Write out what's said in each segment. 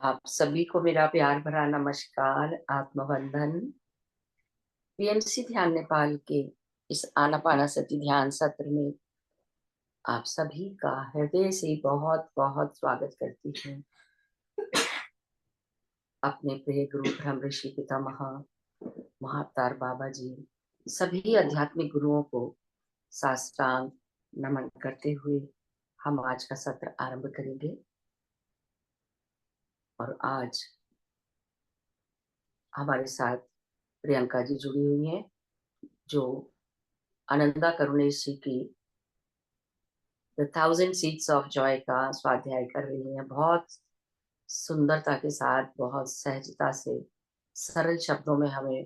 आप सभी को मेरा प्यार भरा नमस्कार। आत्मबंधन पीएमसी ध्यान नेपाल के इस आनापानासती ध्यान सत्र में आप सभी का हृदय से बहुत बहुत स्वागत करती हूँ। अपने प्रिय गुरु ब्रह्म ऋषि पितामह महाअवतार बाबा जी सभी आध्यात्मिक गुरुओं को साष्टांग नमन करते हुए हम आज का सत्र आरंभ करेंगे। और आज हमारे साथ प्रियंका जी जुड़ी हुई हैं, जो आनंदा करुणेश जी की द 1000 सीड्स ऑफ जॉय का स्वाध्याय कर रही हैं। बहुत सुंदरता के साथ, बहुत सहजता से, सरल शब्दों में हमें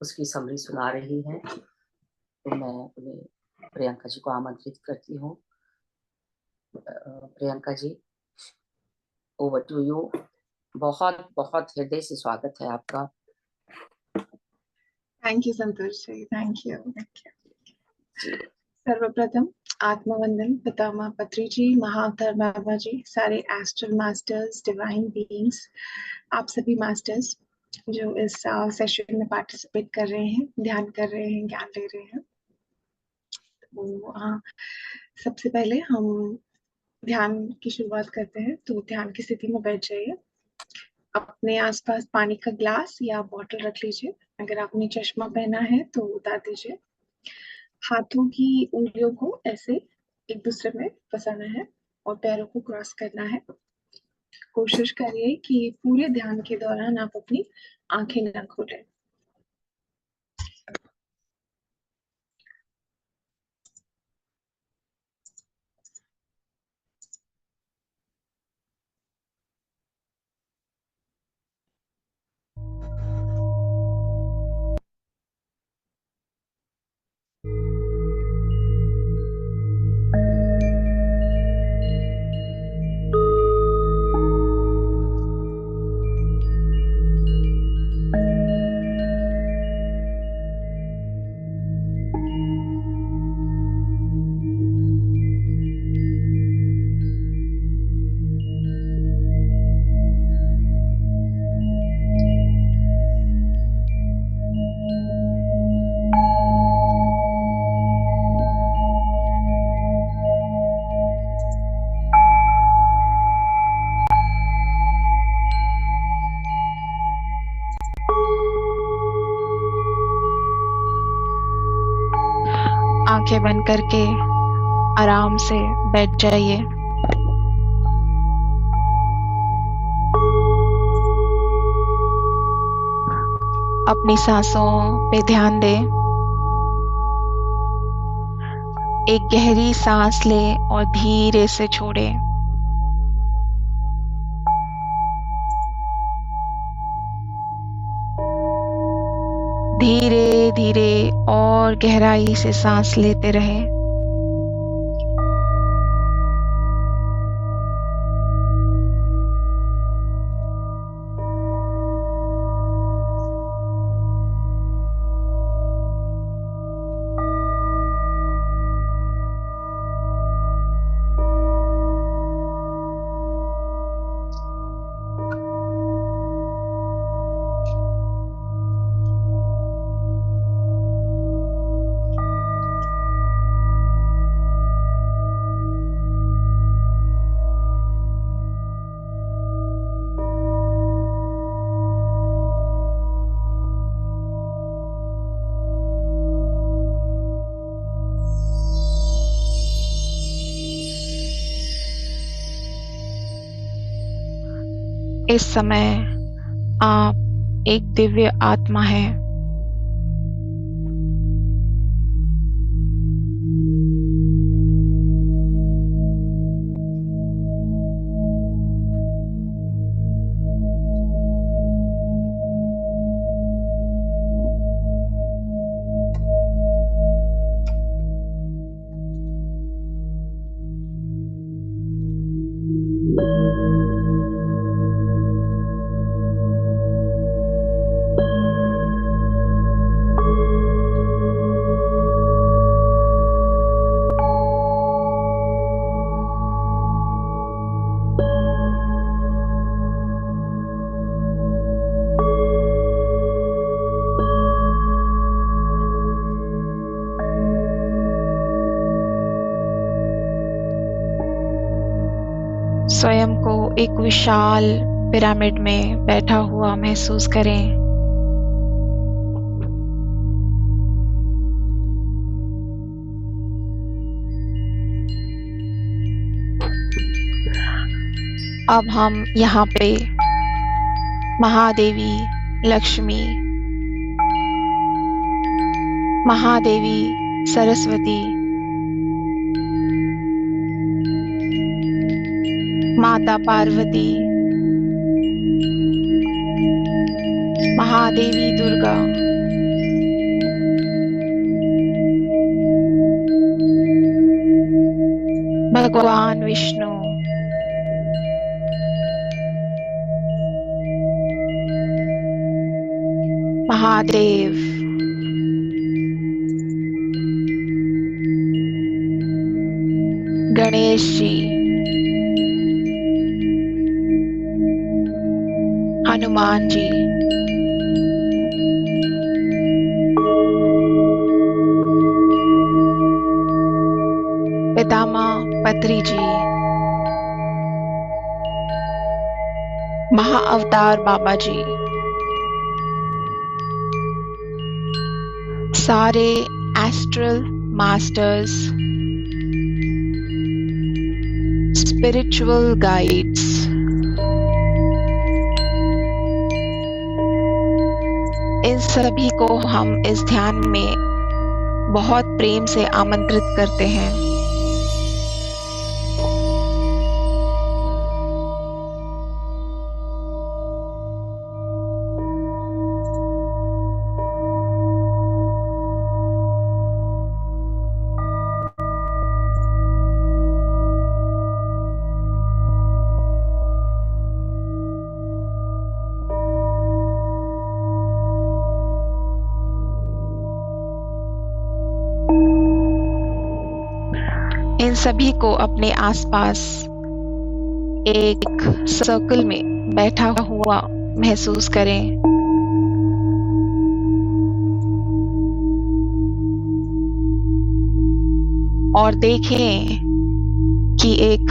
उसकी समरी सुना रही हैं। तो मैं उन्हें प्रियंका जी को आमंत्रित करती हूँ। Priyanka ji, over to you. बहुत बहुत हृदय से स्वागत है आपका। Thank you Santosh ji, thank you. जी सर्वप्रथम आत्मवंदन पितामह पत्री जी, महाअवतार बाबा जी, सारे एस्ट्रल मास्टर्स, डिवाइन बीइंग्स, आप सभी मास्टर्स जो इस सेशन में पार्टिसिपेट कर रहे हैं, ध्यान कर रहे हैं, ज्ञान ले रहे हैं। तो सबसे पहले हम ध्यान की शुरुआत करते हैं। तो ध्यान की स्थिति में बैठ जाइए। अपने आसपास पानी का ग्लास या बॉटल रख लीजिए। अगर आपने चश्मा पहना है तो उतार दीजिए। हाथों की उंगलियों को ऐसे एक दूसरे में फंसाना है और पैरों को क्रॉस करना है। कोशिश करिए कि पूरे ध्यान के दौरान आप अपनी आंखें न खोलें। आंखें बंद करके आराम से बैठ जाइए। अपनी सांसों पे ध्यान दें। एक गहरी सांस लें और धीरे से छोड़ें। धीरे धीरे और गहराई से सांस लेते रहें। इस समय आप एक दिव्य आत्मा हैं। स्वयं को एक विशाल पिरामिड में बैठा हुआ महसूस करें। अब हम यहाँ पे महादेवी लक्ष्मी, महादेवी सरस्वती, माता पार्वती, महादेवी दुर्गा, भगवान विष्णु, महादेव, गणेश जी, हनुमान जी, पितामह पत्री जी, महाअवतार बाबा जी, सारे एस्ट्रल मास्टर्स, स्पिरिचुअल गाइड्स, इन सभी को हम इस ध्यान में बहुत प्रेम से आमंत्रित करते हैं। इन सभी को अपने आसपास एक सर्कल में बैठा हुआ महसूस करें। और देखें कि एक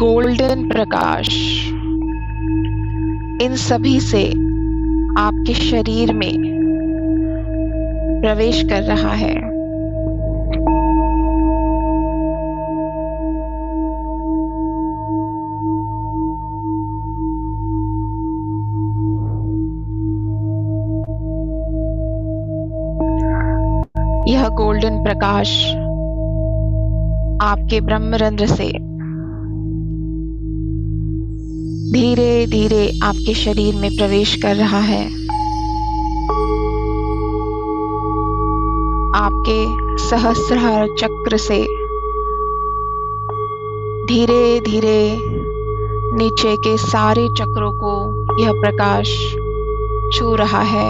गोल्डन प्रकाश इन सभी से आपके शरीर में प्रवेश कर रहा है। यह गोल्डन प्रकाश आपके ब्रह्मरंध्र से धीरे धीरे आपके शरीर में प्रवेश कर रहा है। आपके सहस्रार चक्र से धीरे धीरे नीचे के सारे चक्रों को यह प्रकाश छू रहा है।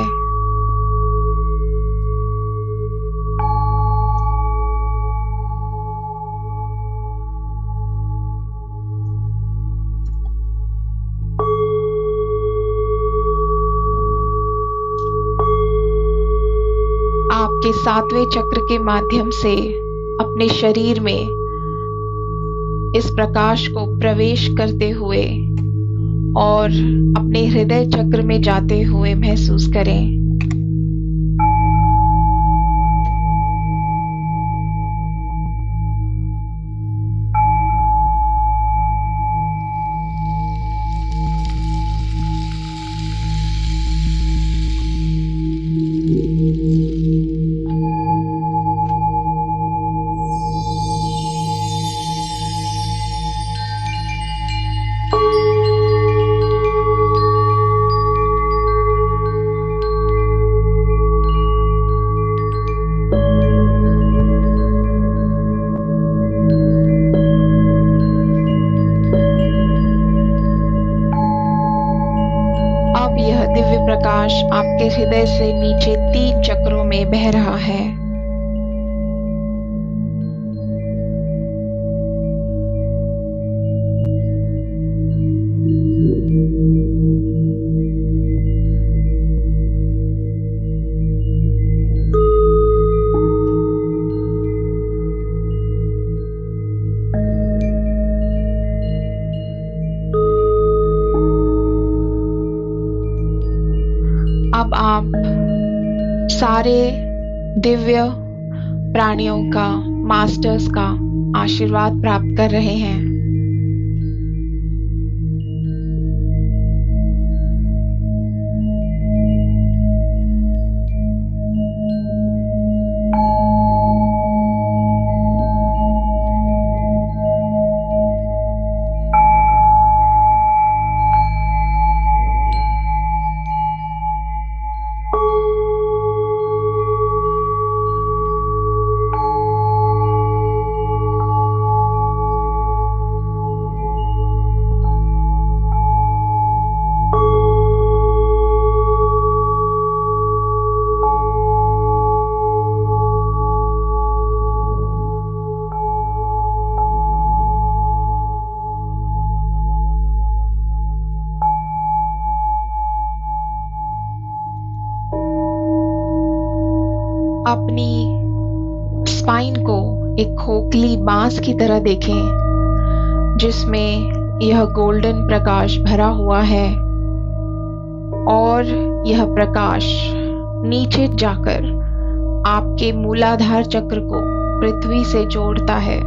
आपके सातवें चक्र के माध्यम से अपने शरीर में इस प्रकाश को प्रवेश करते हुए और अपने हृदय चक्र में जाते हुए महसूस करें। अब यह दिव्य प्रकाश आपके हृदय से नीचे 3 चक्रों में बह रहा है। सारे दिव्य प्राणियों का, मास्टर्स का आशीर्वाद प्राप्त कर रहे हैं। अपनी स्पाइन को एक खोखली बांस की तरह देखें, जिसमें यह गोल्डन प्रकाश भरा हुआ है और यह प्रकाश नीचे जाकर आपके मूलाधार चक्र को पृथ्वी से जोड़ता है।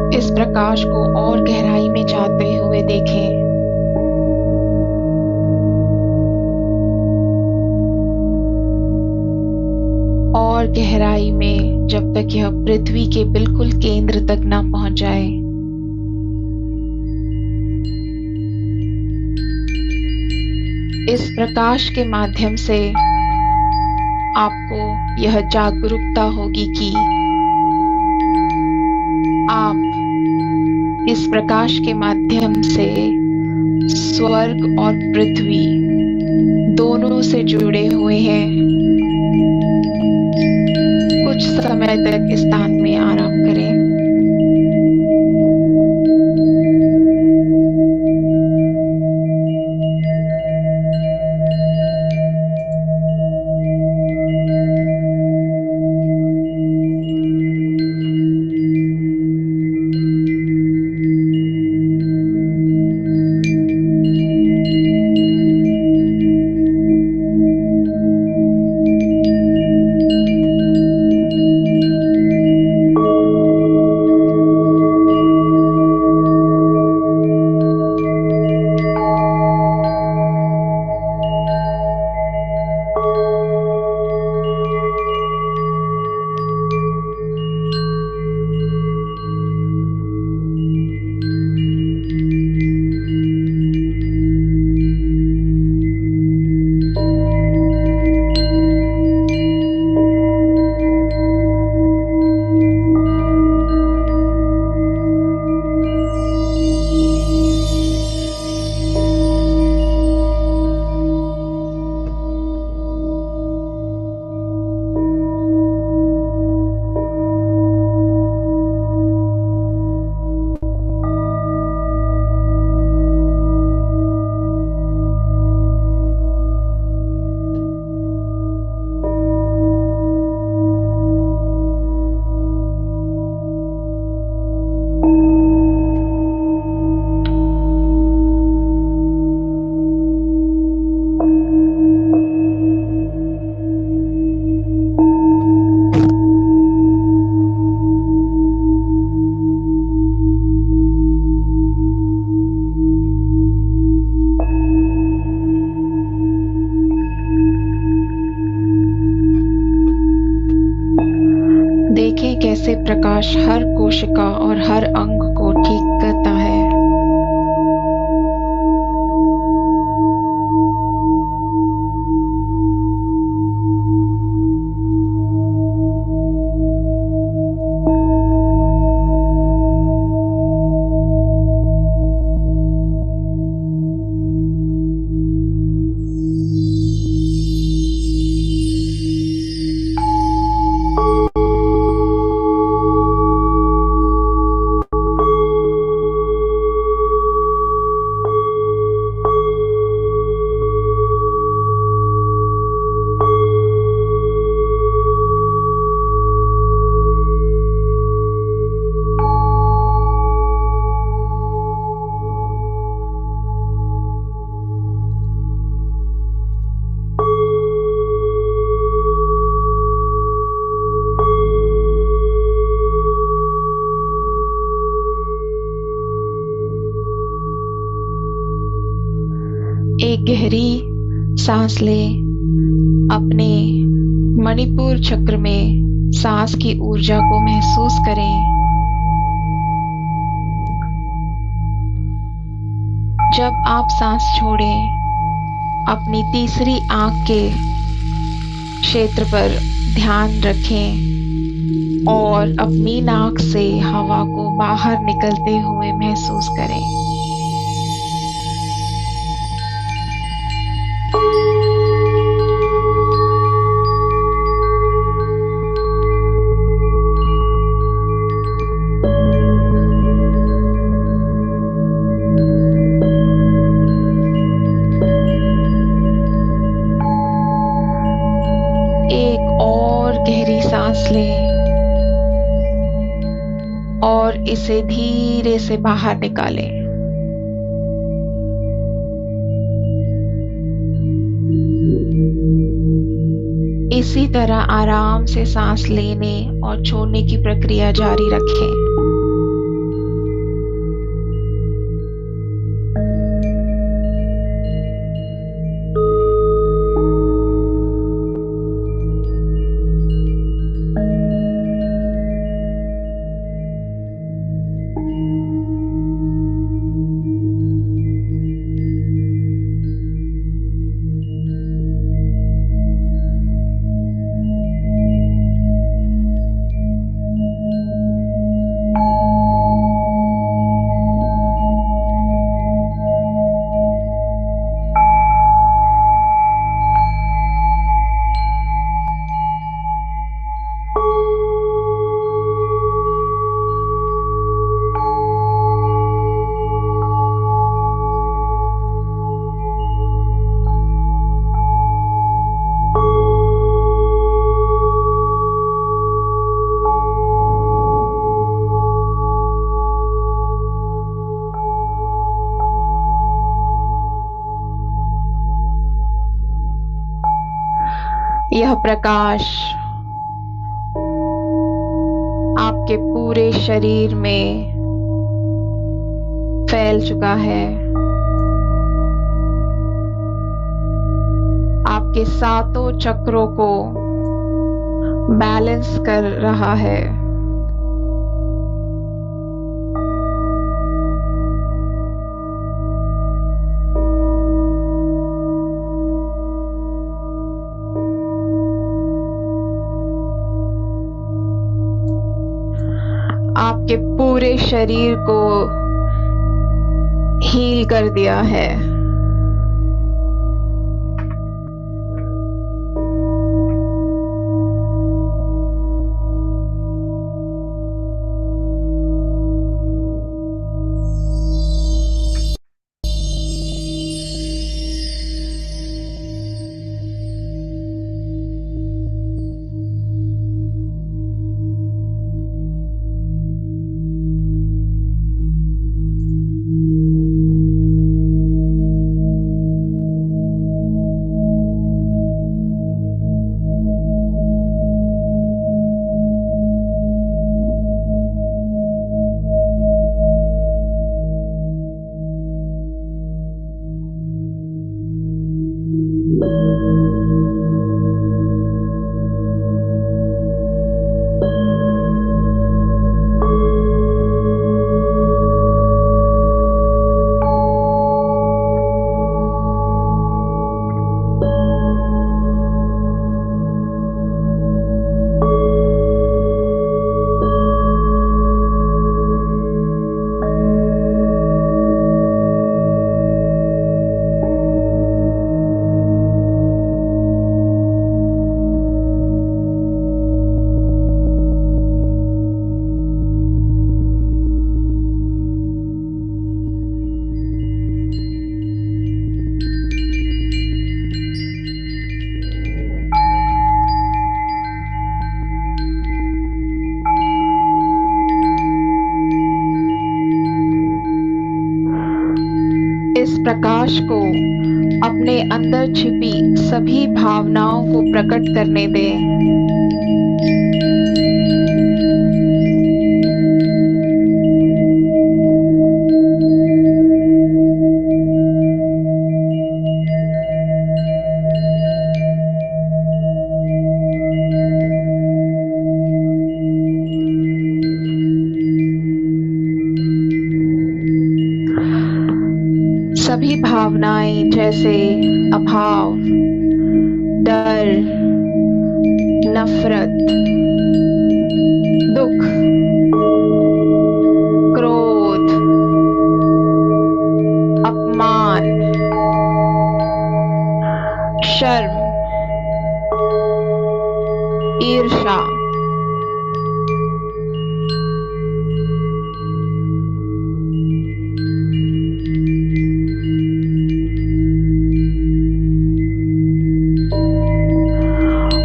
इस प्रकाश को और गहराई में जाते हुए देखें। और गहराई में, जब तक यह पृथ्वी के बिल्कुल केंद्र तक ना पहुंच जाए। इस प्रकाश के माध्यम से आपको यह जागरूकता होगी कि आप इस प्रकाश के माध्यम से स्वर्ग और पृथ्वी दोनों से जुड़े हुए हैं। कुछ समय तक इस स्थान में आराम करें। प्रकाश हर कोशिका और हर अंग को ठीक करता है। एक गहरी सांस लें। अपने मणिपुर चक्र में सांस की ऊर्जा को महसूस करें। जब आप सांस छोड़ें, अपनी तीसरी आंख के क्षेत्र पर ध्यान रखें और अपनी नाक से हवा को बाहर निकलते हुए महसूस करें। एक और गहरी सांस लें और इसे धीरे से बाहर निकालें। इसी तरह आराम से सांस लेने और छोड़ने की प्रक्रिया जारी रखें। यह प्रकाश आपके पूरे शरीर में फैल चुका है। आपके सातों चक्रों को बैलेंस कर रहा है। आपके पूरे शरीर को हील कर दिया है। इस प्रकाश को अपने अंदर छिपी सभी भावनाओं को प्रकट करने दें। सभी भावनाएं जैसे अभाव, डर, नफरत, दुख, क्रोध, अपमान, शर्म, ईर्ष्या,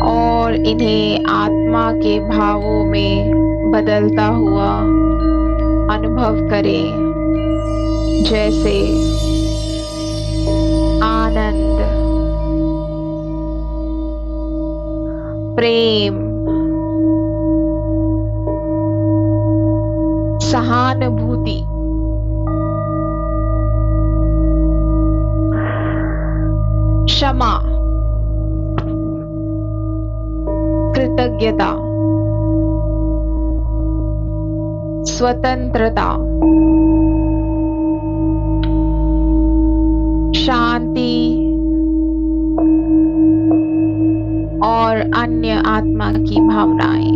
और इन्हें आत्मा के भावों में बदलता हुआ अनुभव करें, जैसे आनंद, प्रेम, सहानुभूति, क्षमा, कृतज्ञता, स्वतंत्रता, शांति और अन्य आत्मा की भावनाएं।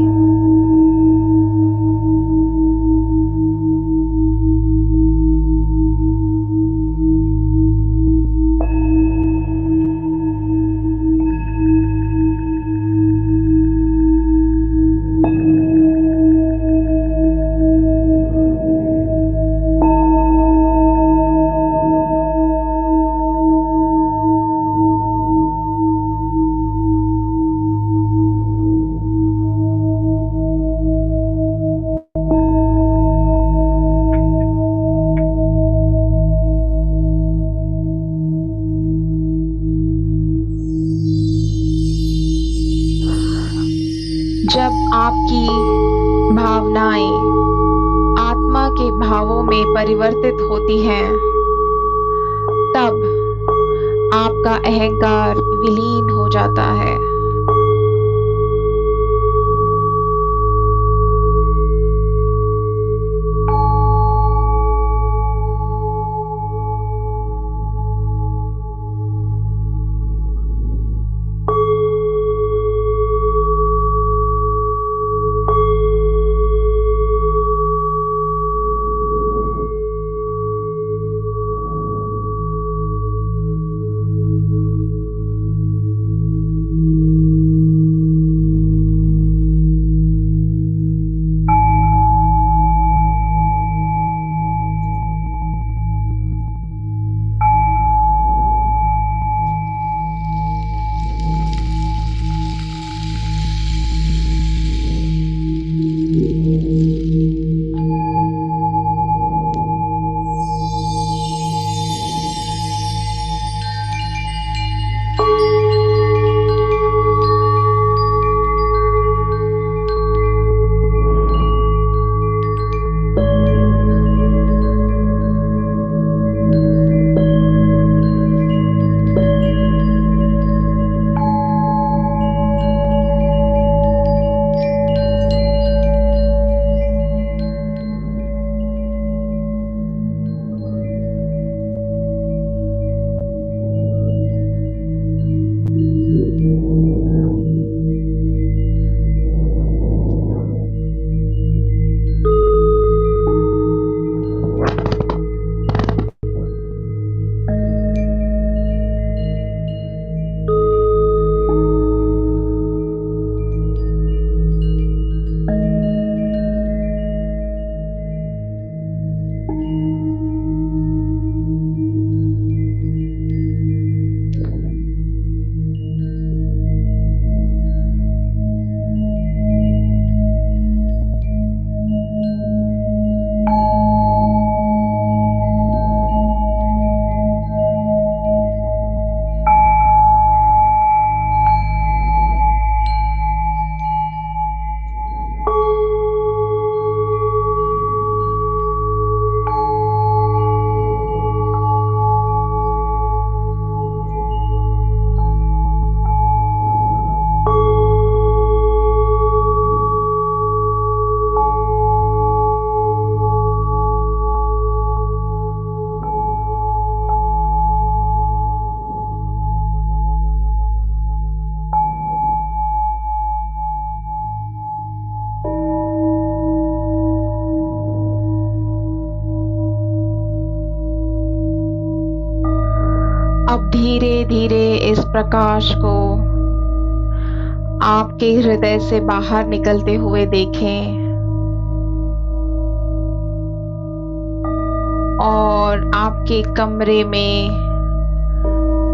जब आपकी भावनाएं आत्मा के भावों में परिवर्तित होती हैं, तब आपका अहंकार विलीन हो जाता है। धीरे धीरे इस प्रकाश को आपके हृदय से बाहर निकलते हुए देखें और आपके कमरे में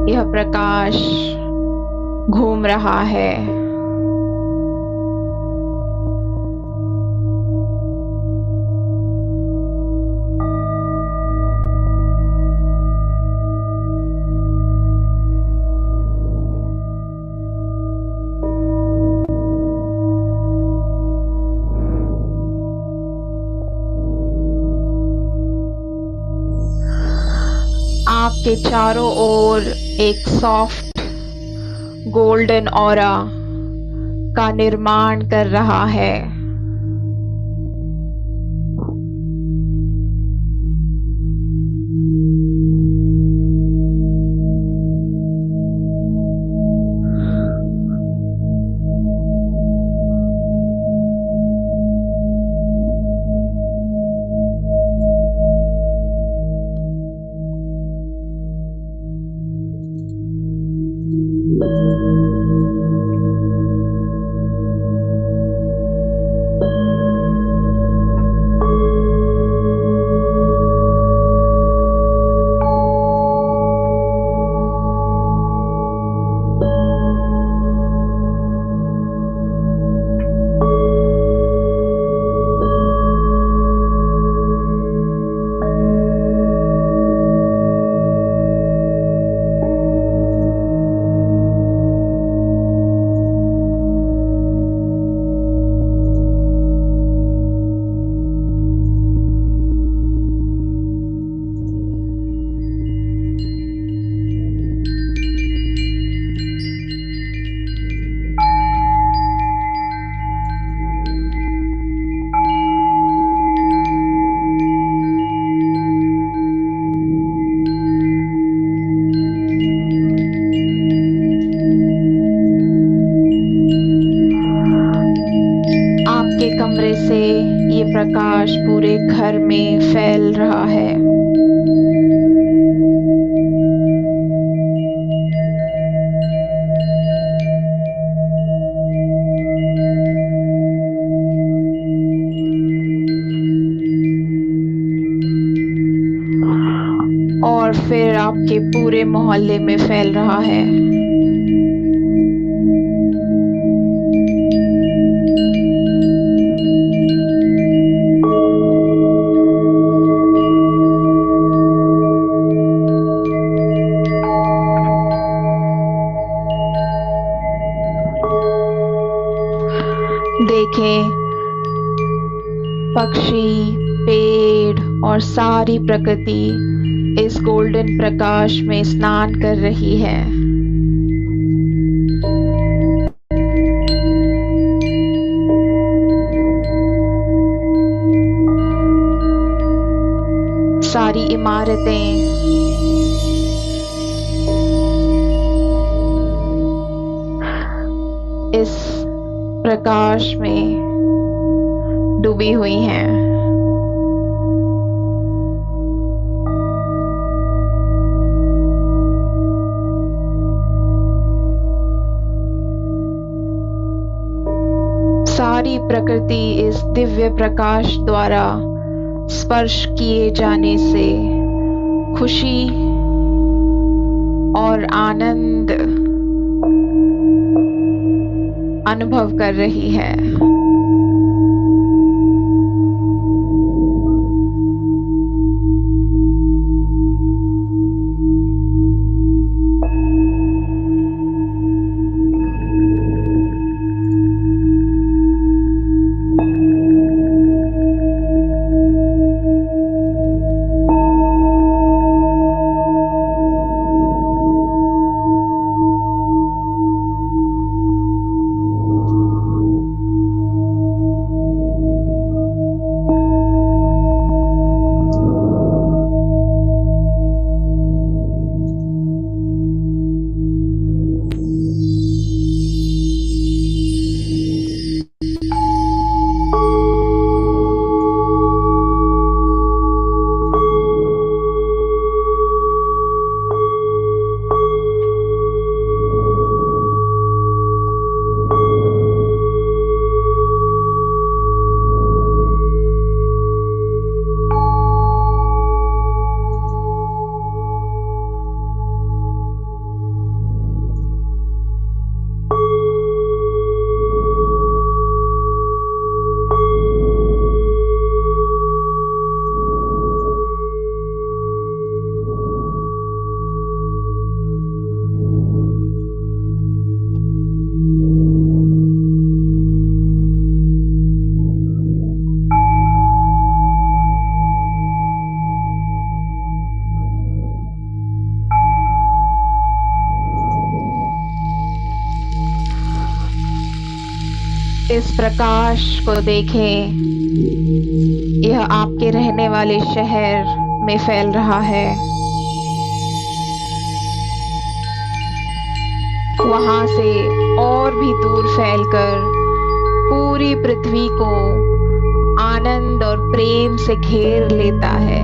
यह प्रकाश घूम रहा है। आपके चारों ओर एक सॉफ्ट गोल्डन ऑरा का निर्माण कर रहा है। आपके कमरे से ये प्रकाश पूरे घर में फैल रहा है। और फिर आपके पूरे मोहल्ले में फैल रहा है। देखें, पक्षी, पेड़ और सारी प्रकृति इस गोल्डन प्रकाश में स्नान कर रही है। सारी इमारतें इस प्रकाश में डूबी हुई हैं। सारी प्रकृति इस दिव्य प्रकाश द्वारा स्पर्श किए जाने से खुशी और आनंद अनुभव कर रही है। इस प्रकाश को देखें, यह आपके रहने वाले शहर में फैल रहा है। वहां से और भी दूर फैलकर पूरी पृथ्वी को आनंद और प्रेम से घेर लेता है।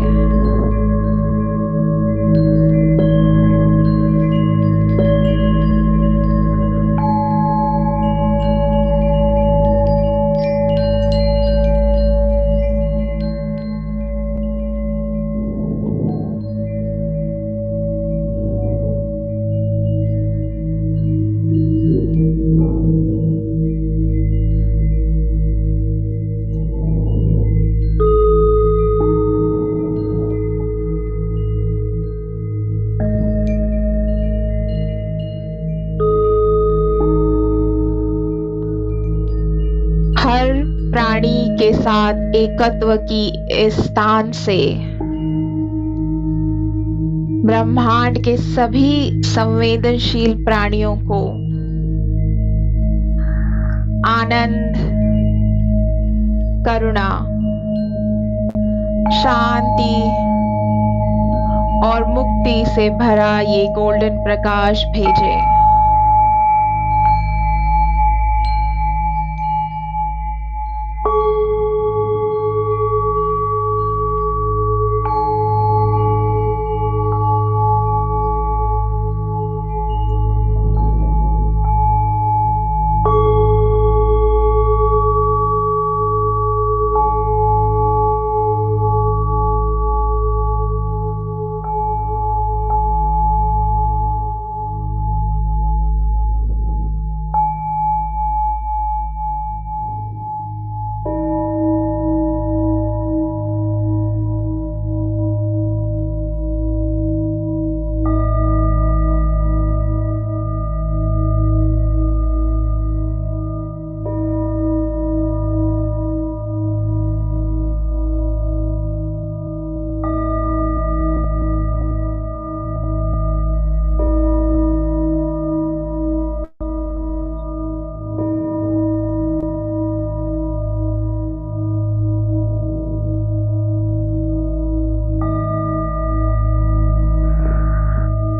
हर प्राणी के साथ एकत्व की इस स्थान से ब्रह्मांड के सभी संवेदनशील प्राणियों को आनंद, करुणा, शांति और मुक्ति से भरा ये गोल्डन प्रकाश भेजे।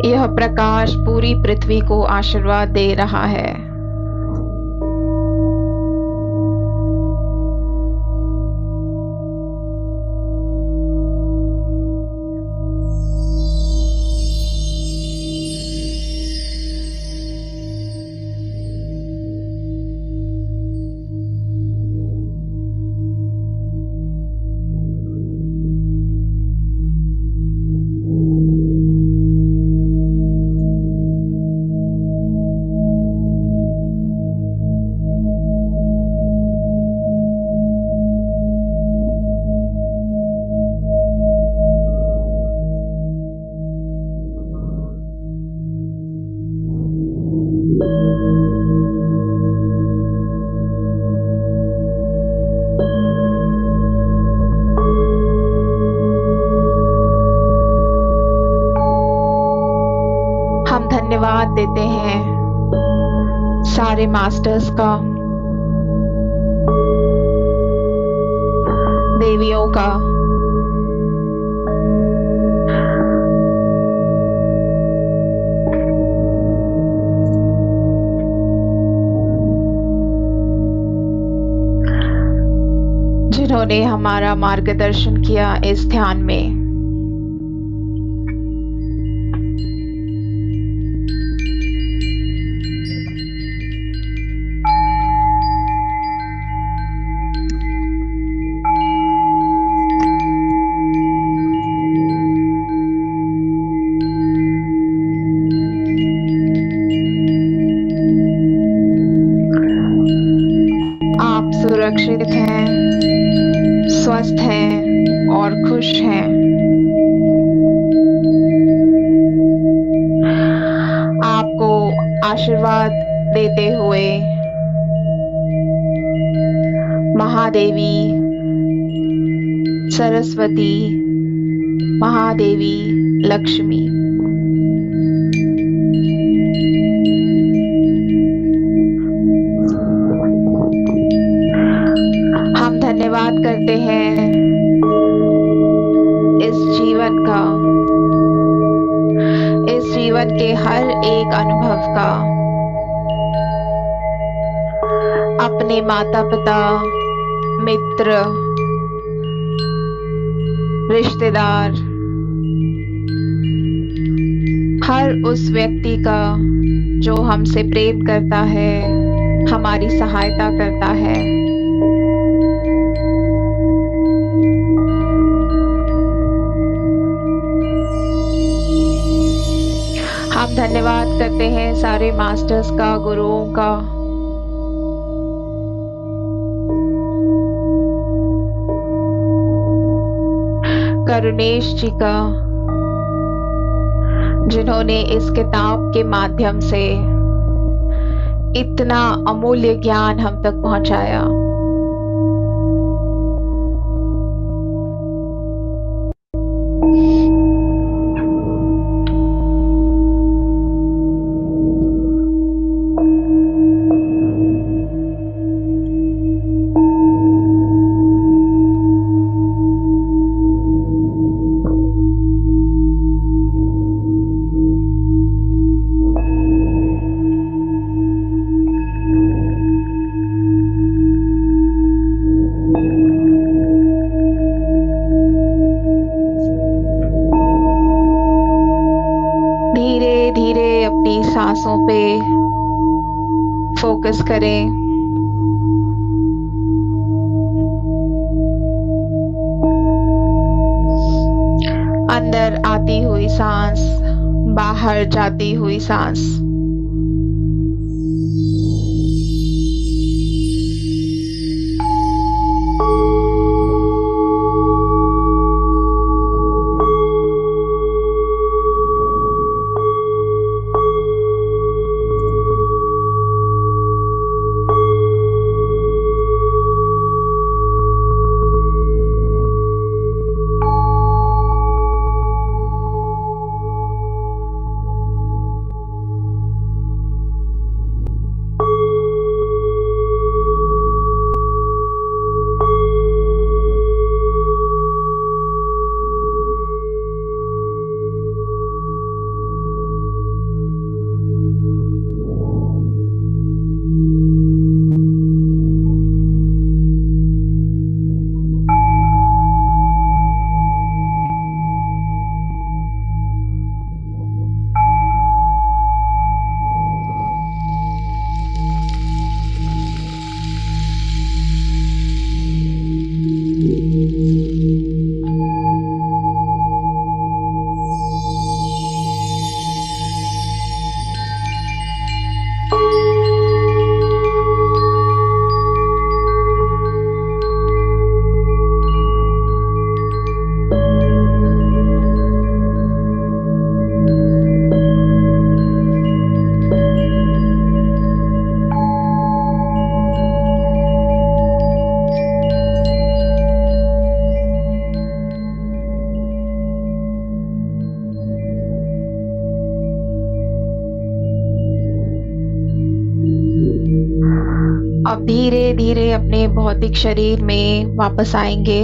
यह प्रकाश पूरी पृथ्वी को आशीर्वाद दे रहा है। हम धन्यवाद देते हैं सारे मास्टर्स का, देवियों का, जिन्होंने हमारा मार्गदर्शन किया इस ध्यान में। आप सुरक्षित हैं, स्वस्थ हैं और खुश हैं। आपको आशीर्वाद देते हुए महादेवी, सरस्वती, महादेवी, लक्ष्मी, जीवन के हर एक अनुभव का, अपने माता पिता, मित्र, रिश्तेदार, हर उस व्यक्ति का जो हमसे प्रेम करता है, हमारी सहायता करता है। हम धन्यवाद करते हैं सारे मास्टर्स का, गुरुओं का, करुणेश जी का, जिन्होंने इस किताब के माध्यम से इतना अमूल्य ज्ञान हम तक पहुंचाया। धीरे धीरे अपनी सांसों पे फोकस करें। अंदर आती हुई सांस, बाहर जाती हुई सांस। अब धीरे धीरे अपने भौतिक शरीर में वापस आएंगे।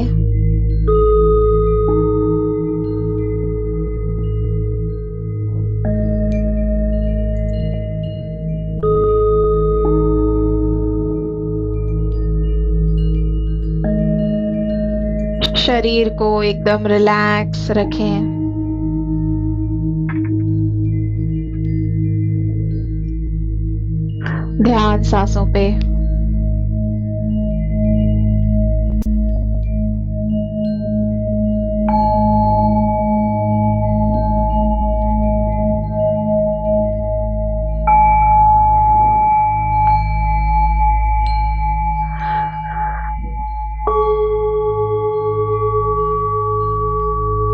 शरीर को एकदम रिलैक्स रखें। ध्यान सांसों पे।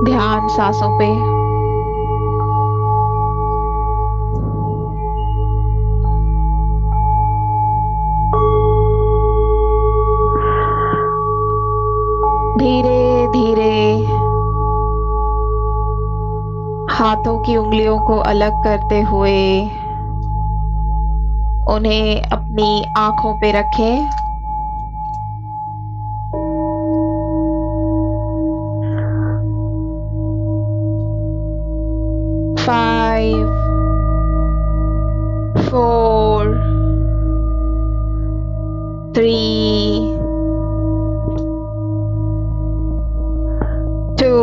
ध्यान सांसों पे। धीरे धीरे हाथों की उंगलियों को अलग करते हुए उन्हें अपनी आंखों पे रखें। 5 4, 3, 2,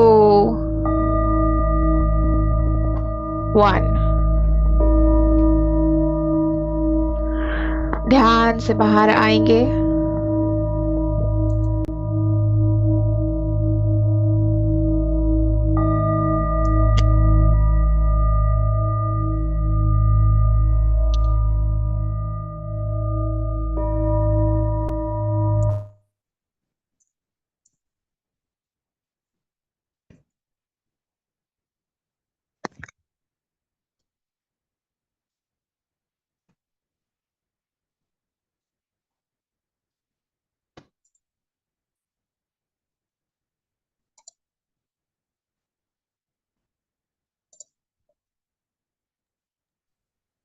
1। ध्यान से बाहर आएंगे।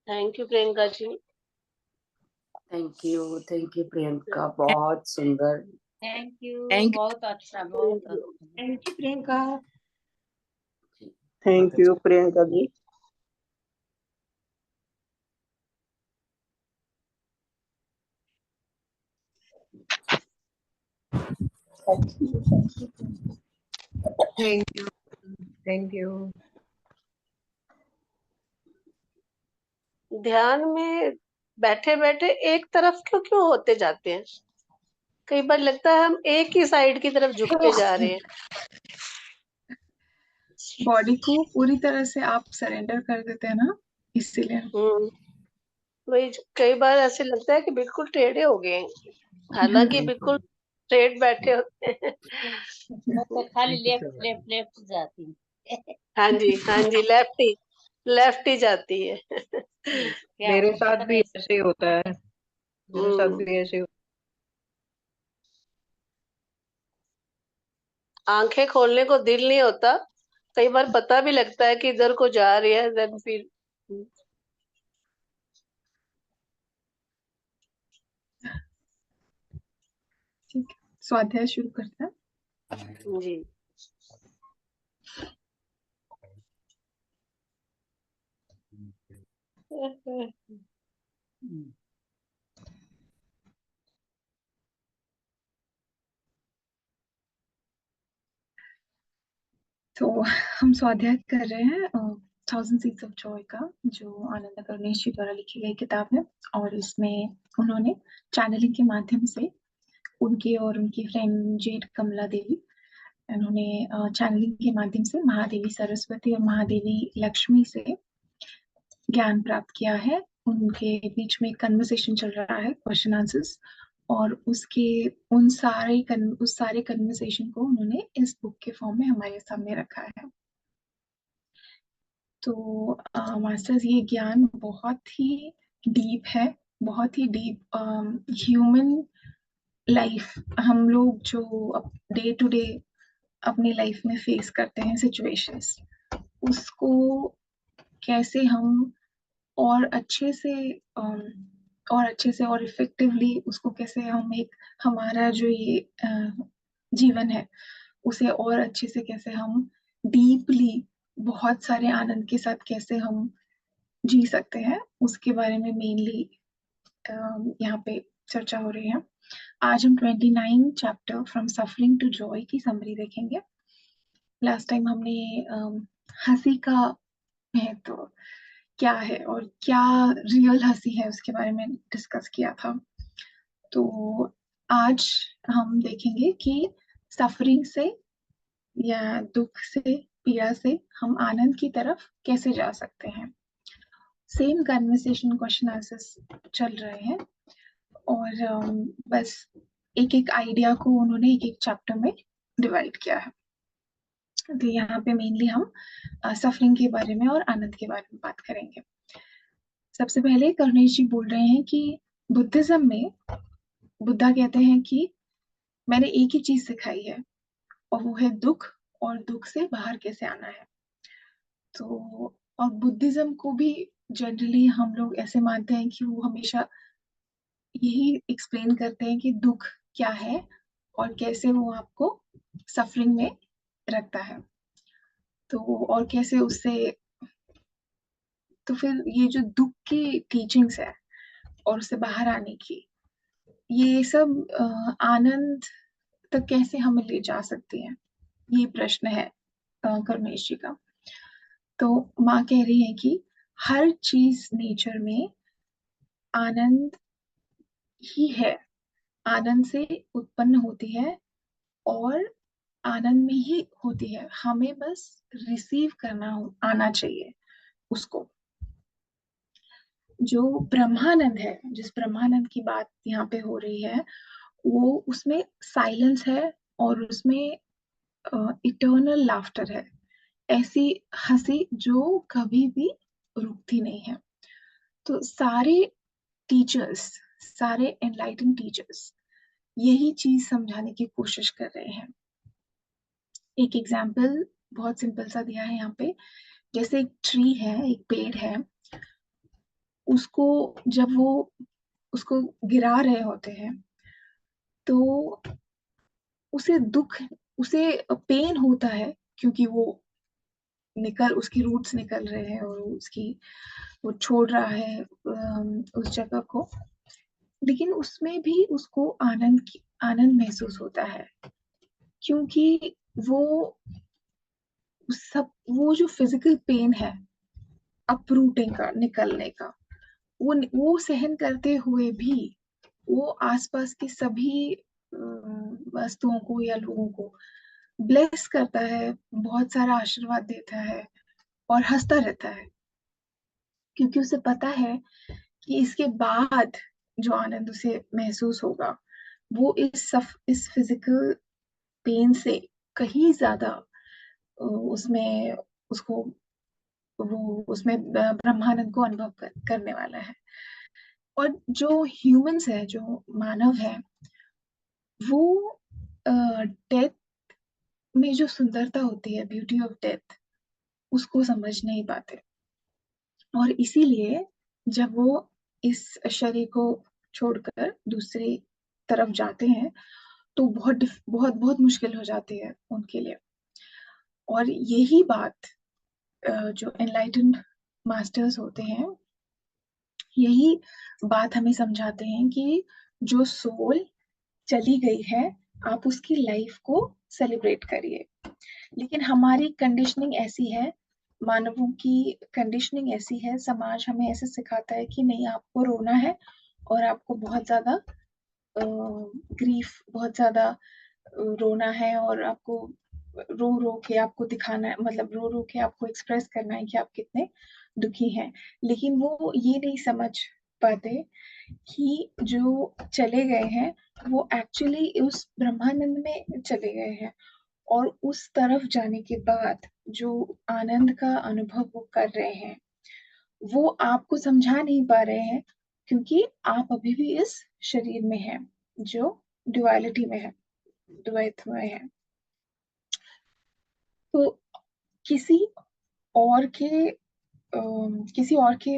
Thank you Priyanka ji. Thank you Priyanka, बहुत सुंदर। थैंक यू, थैंक बहुत अच्छा, बहुत अच्छा। Thank you Priyanka. Thank you Priyanka ji. Thank you, thank you. ध्यान में बैठे बैठे एक तरफ क्यों क्यों होते जाते हैं? कई बार लगता है हम एक ही साइड की तरफ झुकते जा रहे हैं। बॉडी को पूरी तरह से आप सरेंडर कर देते हैं ना, इसीलिए। वही कई बार ऐसे लगता है कि बिल्कुल टेढ़े हो गए हैं, हालांकि बिल्कुल स्ट्रेट बैठे होते हैं। तो खाली लेफ्ट लेफ्ट लेफ्ट जाती है। हाँ जी, लेफ्ट ही जाती है। क्या मेरे होता साथ भी है? ऐसे ही होता है। मेरे साथ भी ऐसे ही आंखें खोलने को दिल नहीं होता, कई बार पता भी लगता है कि इधर को जा रही है, देन फिर ठीक है, स्वाध्याय शुरू करते हैं। जी। तो हम स्वाध्याय कर रहे हैं थाउजेंड सीड्स ऑफ जॉय का, जो आनंद करुणेश जी द्वारा लिखी गई किताब है। और इसमें उन्होंने चैनलिंग के माध्यम से उनके और उनकी फ्रेंड जेड कमला देवी, उन्होंने चैनलिंग के माध्यम से महादेवी सरस्वती और महादेवी लक्ष्मी से ज्ञान प्राप्त किया है। उनके बीच में कन्वर्सेशन चल रहा है, क्वेश्चन आंसर्स, और उसके उस सारे कन्वर्सेशन को उन्होंने इस बुक के फॉर्म में हमारे सामने रखा है। तो मास्टर्स, ये ज्ञान बहुत ही डीप है, बहुत ही डीप। ह्यूमन लाइफ, हम लोग जो डे टू डे अपनी लाइफ में फेस करते हैं सिचुएशंस, उसको कैसे हम और अच्छे से और इफेक्टिवली उसको कैसे हम एक हमारा जो ये जीवन है उसे और अच्छे से कैसे हम डीपली बहुत सारे आनंद के साथ कैसे हम जी सकते हैं, उसके बारे में मेनली यहाँ पे चर्चा हो रही है। आज हम 29 chapter from suffering to joy की समरी देखेंगे। लास्ट टाइम हमने हंसी का महत्व क्या है और क्या रियल हंसी है उसके बारे में डिस्कस किया था। तो आज हम देखेंगे कि सफरिंग से या दुख से, पीड़ा से हम आनंद की तरफ कैसे जा सकते हैं। सेम कन्वर्सेशन, क्वेश्चन आंसर्स चल रहे हैं, और बस एक एक आइडिया को उन्होंने एक एक चैप्टर में डिवाइड किया है। तो यहाँ पे मेनली हम सफरिंग के बारे में और आनंद के बारे में बात करेंगे। सबसे पहले करुणेश जी बोल रहे हैं कि बुद्धिज्म में बुद्धा कहते हैं कि मैंने एक ही चीज सिखाई है, और वो है दुख, और दुख से बाहर कैसे आना है। तो और बुद्धिज्म को भी जनरली हम लोग ऐसे मानते हैं कि वो हमेशा यही एक्सप्लेन करते हैं कि दुख क्या है और कैसे वो आपको सफरिंग में रखता है, तो और कैसे उससे तो फिर ये जो दुख की टीचिंग्स है और उससे बाहर आने की, ये सब आनंद तक कैसे हमें ले जा सकती है, ये प्रश्न है करुणेश जी का। तो माँ कह रही है कि हर चीज नेचर में आनंद ही है, आनंद से उत्पन्न होती है और आनंद में ही होती है, हमें बस रिसीव करना आना चाहिए उसको। जो ब्रह्मानंद है, जिस ब्रह्मानंद की बात यहाँ पे हो रही है, वो उसमें साइलेंस है और उसमें इटर्नल लाफ्टर है, ऐसी हंसी जो कभी भी रुकती नहीं है। तो सारे टीचर्स, सारे एनलाइटन टीचर्स यही चीज समझाने की कोशिश कर रहे हैं। एक एग्जाम्पल बहुत सिंपल सा दिया है यहाँ पे, जैसे एक ट्री है, एक पेड़ है, उसको जब वो उसको गिरा रहे होते हैं तो उसे दुख, उसे पेन होता है, क्योंकि वो उसकी रूट्स निकल रहे हैं और वो छोड़ रहा है उस जगह को, लेकिन उसमें भी उसको आनंद महसूस होता है, क्योंकि वो वो जो फिजिकल पेन है अपरूटिंग का, निकलने का, वो सहन करते हुए भी वो आसपास के सभी वस्तुओं को या लोगों को ब्लेस करता है, बहुत सारा आशीर्वाद देता है और हंसता रहता है, क्योंकि उसे पता है कि इसके बाद जो आनंद उसे महसूस होगा वो इस फिजिकल पेन से कहीं ज्यादा उसमें उसको वो उसमें ब्रह्मानंद को अनुभव करने वाला है। और जो ह्यूमंस है, जो मानव है, वो डेथ में जो सुंदरता होती है, ब्यूटी ऑफ डेथ, उसको समझ नहीं पाते, और इसीलिए जब वो इस शरीर को छोड़कर दूसरी तरफ जाते हैं तो बहुत बहुत मुश्किल हो जाती है उनके लिए। और यही बात जो एनलाइटेंड मास्टर्स होते हैं, यही बात हमें समझाते हैं कि जो सोल चली गई है, आप उसकी लाइफ को सेलिब्रेट करिए। लेकिन हमारी कंडीशनिंग ऐसी है, मानवों की कंडीशनिंग ऐसी है, समाज हमें ऐसे सिखाता है कि नहीं, आपको रोना है और आपको बहुत ज्यादा ग्रीफ, बहुत ज्यादा रोना है, और आपको रो रो के आपको दिखाना है, मतलब रो रो के आपको एक्सप्रेस करना है कि आप कितने दुखी हैं। लेकिन वो ये नहीं समझ पाते कि जो चले गए हैं वो एक्चुअली उस ब्रह्मानंद में चले गए हैं, और उस तरफ जाने के बाद जो आनंद का अनुभव वो कर रहे हैं वो आपको समझा नहीं पा रहे हैं, क्योंकि आप अभी भी इस शरीर में हैं जो ड्युअलिटी में है, द्वैत में है। तो किसी और के किसी और के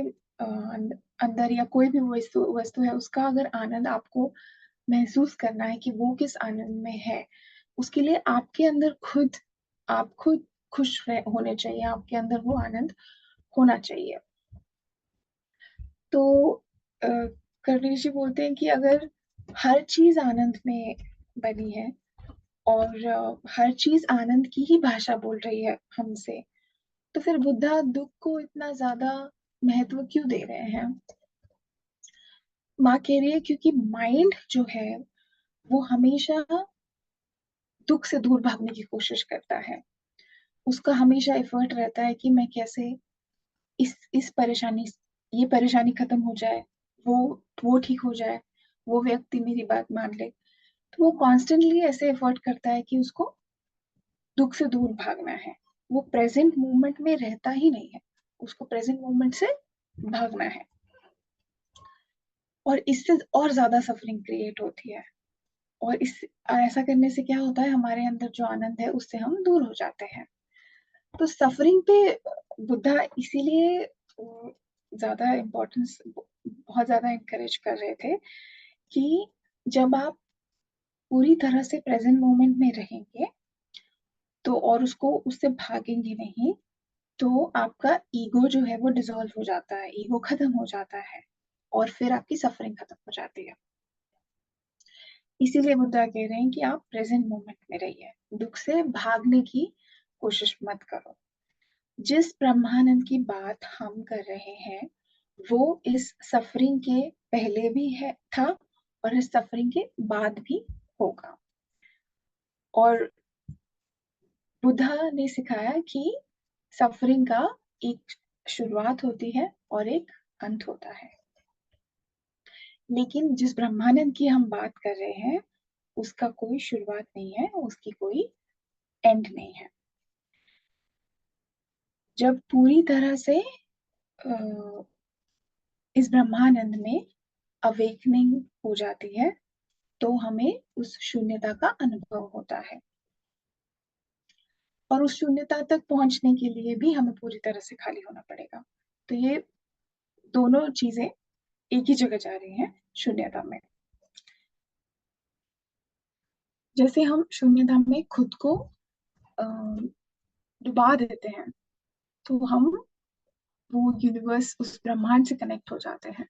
अंदर या कोई भी वस्तु वस्तु है, उसका अगर आनंद आपको महसूस करना है कि वो किस आनंद में है, उसके लिए आपके अंदर आप खुद खुश होने चाहिए, आपके अंदर वो आनंद होना चाहिए। तो कर्ण जी बोलते हैं कि अगर हर चीज आनंद में बनी है और हर चीज आनंद की ही भाषा बोल रही है हमसे, तो फिर बुद्धा दुख को इतना ज्यादा महत्व क्यों दे रहे हैं? माँ कह रही है क्योंकि माइंड जो है वो हमेशा दुख से दूर भागने की कोशिश करता है, उसका हमेशा एफर्ट रहता है कि मैं कैसे इस परेशानी, ये परेशानी खत्म हो जाए, वो वो ठीक हो जाए, वो व्यक्ति मेरी बात मान ले। तो वो कॉन्स्टेंटली ऐसे एफर्ट करता है कि उसको दुख से दूर भागना है, वो प्रेजेंट मोमेंट में रहता ही नहीं है, उसको प्रेजेंट मोमेंट से भागना है, और इससे और ज्यादा सफरिंग क्रिएट होती है। और इस ऐसा करने से क्या होता है, हमारे अंदर जो आनंद है उससे हम दूर हो जाते हैं। तो सफरिंग पे बुद्धा इसीलिए ज्यादा इम्पोर्टेंस, बहुत ज्यादा इंकरेज कर रहे थे कि जब आप पूरी तरह से प्रेजेंट मोमेंट में रहेंगे तो, और उससे भागेंगे नहीं, तो आपका ईगो जो है वो डिसॉल्व हो जाता है, ईगो खत्म हो जाता है और फिर आपकी सफरिंग खत्म हो जाती है। इसीलिए बुद्धा कह रहे हैं कि आप प्रेजेंट मोमेंट में रहिए, दुख से भागने की कोशिश मत करो। जिस ब्रह्मानंद की बात हम कर रहे हैं वो इस सफरिंग के पहले भी है था और इस सफरिंग के बाद भी होगा। और बुद्धा ने सिखाया कि सफरिंग का एक शुरुआत होती है और एक अंत होता है, लेकिन जिस ब्रह्मानंद की हम बात कर रहे हैं उसका कोई शुरुआत नहीं है, उसकी कोई एंड नहीं है। जब पूरी तरह से इस ब्रह्मानंद में अवेकनिंग हो जाती है तो हमें उस शून्यता का अनुभव होता है, और उस शून्यता तक पहुंचने के लिए भी हमें पूरी तरह से खाली होना पड़ेगा। तो ये दोनों चीजें एक ही जगह जा रही हैं शून्यता में। जैसे हम शून्यता में खुद को डुबा देते हैं तो हम वो यूनिवर्स, उस ब्रह्मांड से कनेक्ट हो जाते हैं,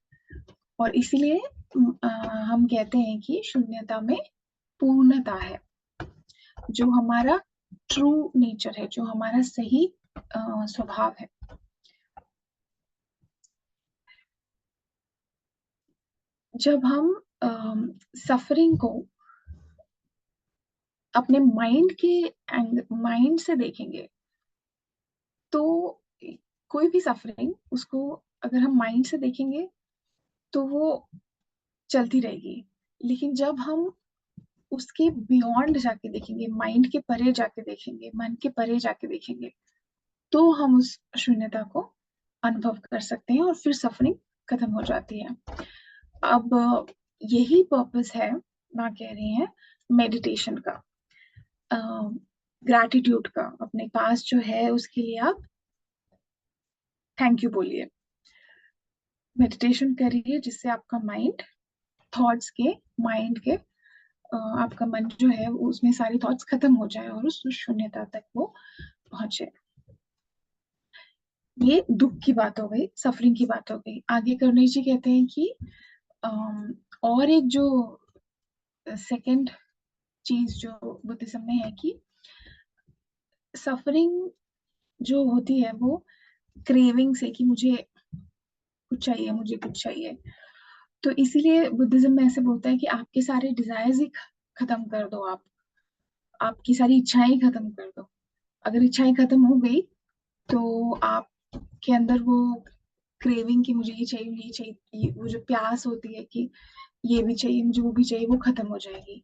और इसीलिए हम कहते हैं कि शून्यता में पूर्णता है, जो हमारा ट्रू नेचर है, जो हमारा सही स्वभाव है। जब हम सफरिंग को अपने माइंड से देखेंगे तो कोई भी सफरिंग उसको अगर हम माइंड से देखेंगे तो वो चलती रहेगी, लेकिन जब हम उसके बियॉन्ड जाके देखेंगे, माइंड के परे जाके देखेंगे, मन के परे जाके देखेंगे, तो हम उस शून्यता को अनुभव कर सकते हैं और फिर सफरिंग खत्म हो जाती है। अब यही पर्पस है, माँ कह रही हैं, मेडिटेशन का, ग्रैटिट्यूड का। अपने पास जो है उसके लिए आप थैंक यू बोलिए, मेडिटेशन करिए जिससे आपका माइंड, थॉट्स के, माइंड के आपका मन जो है उसमें सारी थॉट्स खत्म हो जाए और उस शून्यता तक वो पहुंचे। ये दुख की बात हो गई, सफरिंग की बात हो गई। आगे करुणेश जी कहते हैं कि और एक जो सेकंड चीज जो बुद्धिज्म में है कि सफरिंग जो होती है वो क्रेविंग से, कि मुझे कुछ चाहिए, मुझे कुछ चाहिए। तो इसीलिए बुद्धिज्म में ऐसे बोलता है कि आपके सारे डिजायर्स ही खत्म कर दो, आप आपकी सारी इच्छाएं खत्म कर दो। अगर इच्छाएं खत्म हो गई तो आपके अंदर वो क्रेविंग कि मुझे ये चाहिए, ये चाहिए, वो जो प्यास होती है कि ये भी चाहिए मुझे, वो भी चाहिए, वो खत्म हो जाएगी।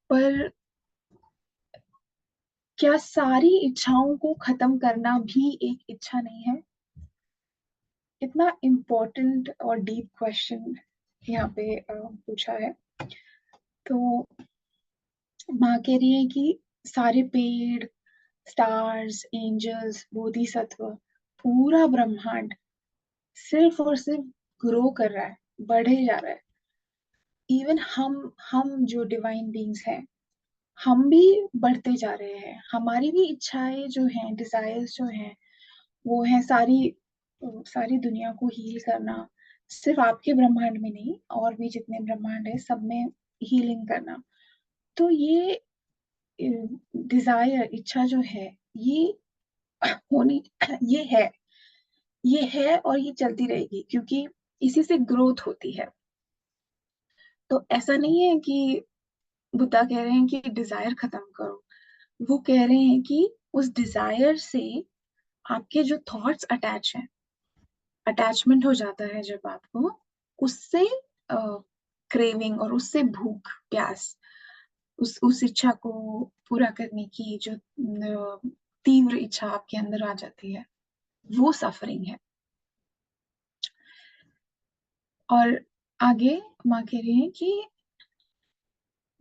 पर क्या सारी इच्छाओं को खत्म करना भी एक इच्छा नहीं है? इतना इम्पोर्टेंट और डीप क्वेश्चन यहाँ पे पूछा है। तो माँ कह रही है कि सारे पेड़, स्टार्स, एंजल्स, बोधिसत्व, पूरा ब्रह्मांड सिर्फ और सिर्फ ग्रो कर रहा है, बढ़े जा रहा है। इवन हम जो डिवाइन बीइंग्स हैं, हम भी बढ़ते जा रहे हैं। हमारी भी इच्छाएं जो हैं, डिजायर्स जो हैं, वो है सारी सारी दुनिया को हील करना, सिर्फ आपके ब्रह्मांड में नहीं, और भी जितने ब्रह्मांड है सब में हीलिंग करना। तो ये डिजायर, इच्छा जो है, ये होनी, ये है, ये है और ये चलती रहेगी, क्योंकि इसी से ग्रोथ होती है। तो ऐसा नहीं है कि बुद्धा कह रहे हैं कि डिजायर खत्म करो, वो कह रहे हैं कि उस डिजायर से आपके जो थॉट्स अटैच हैं, अटैचमेंट हो जाता है जब आपको, उससे क्रेविंग और उससे भूख प्यास, उस इच्छा को पूरा करने की जो तीव्र इच्छा आपके अंदर आ जाती है, वो सफरिंग है। और आगे माँ कह रही है कि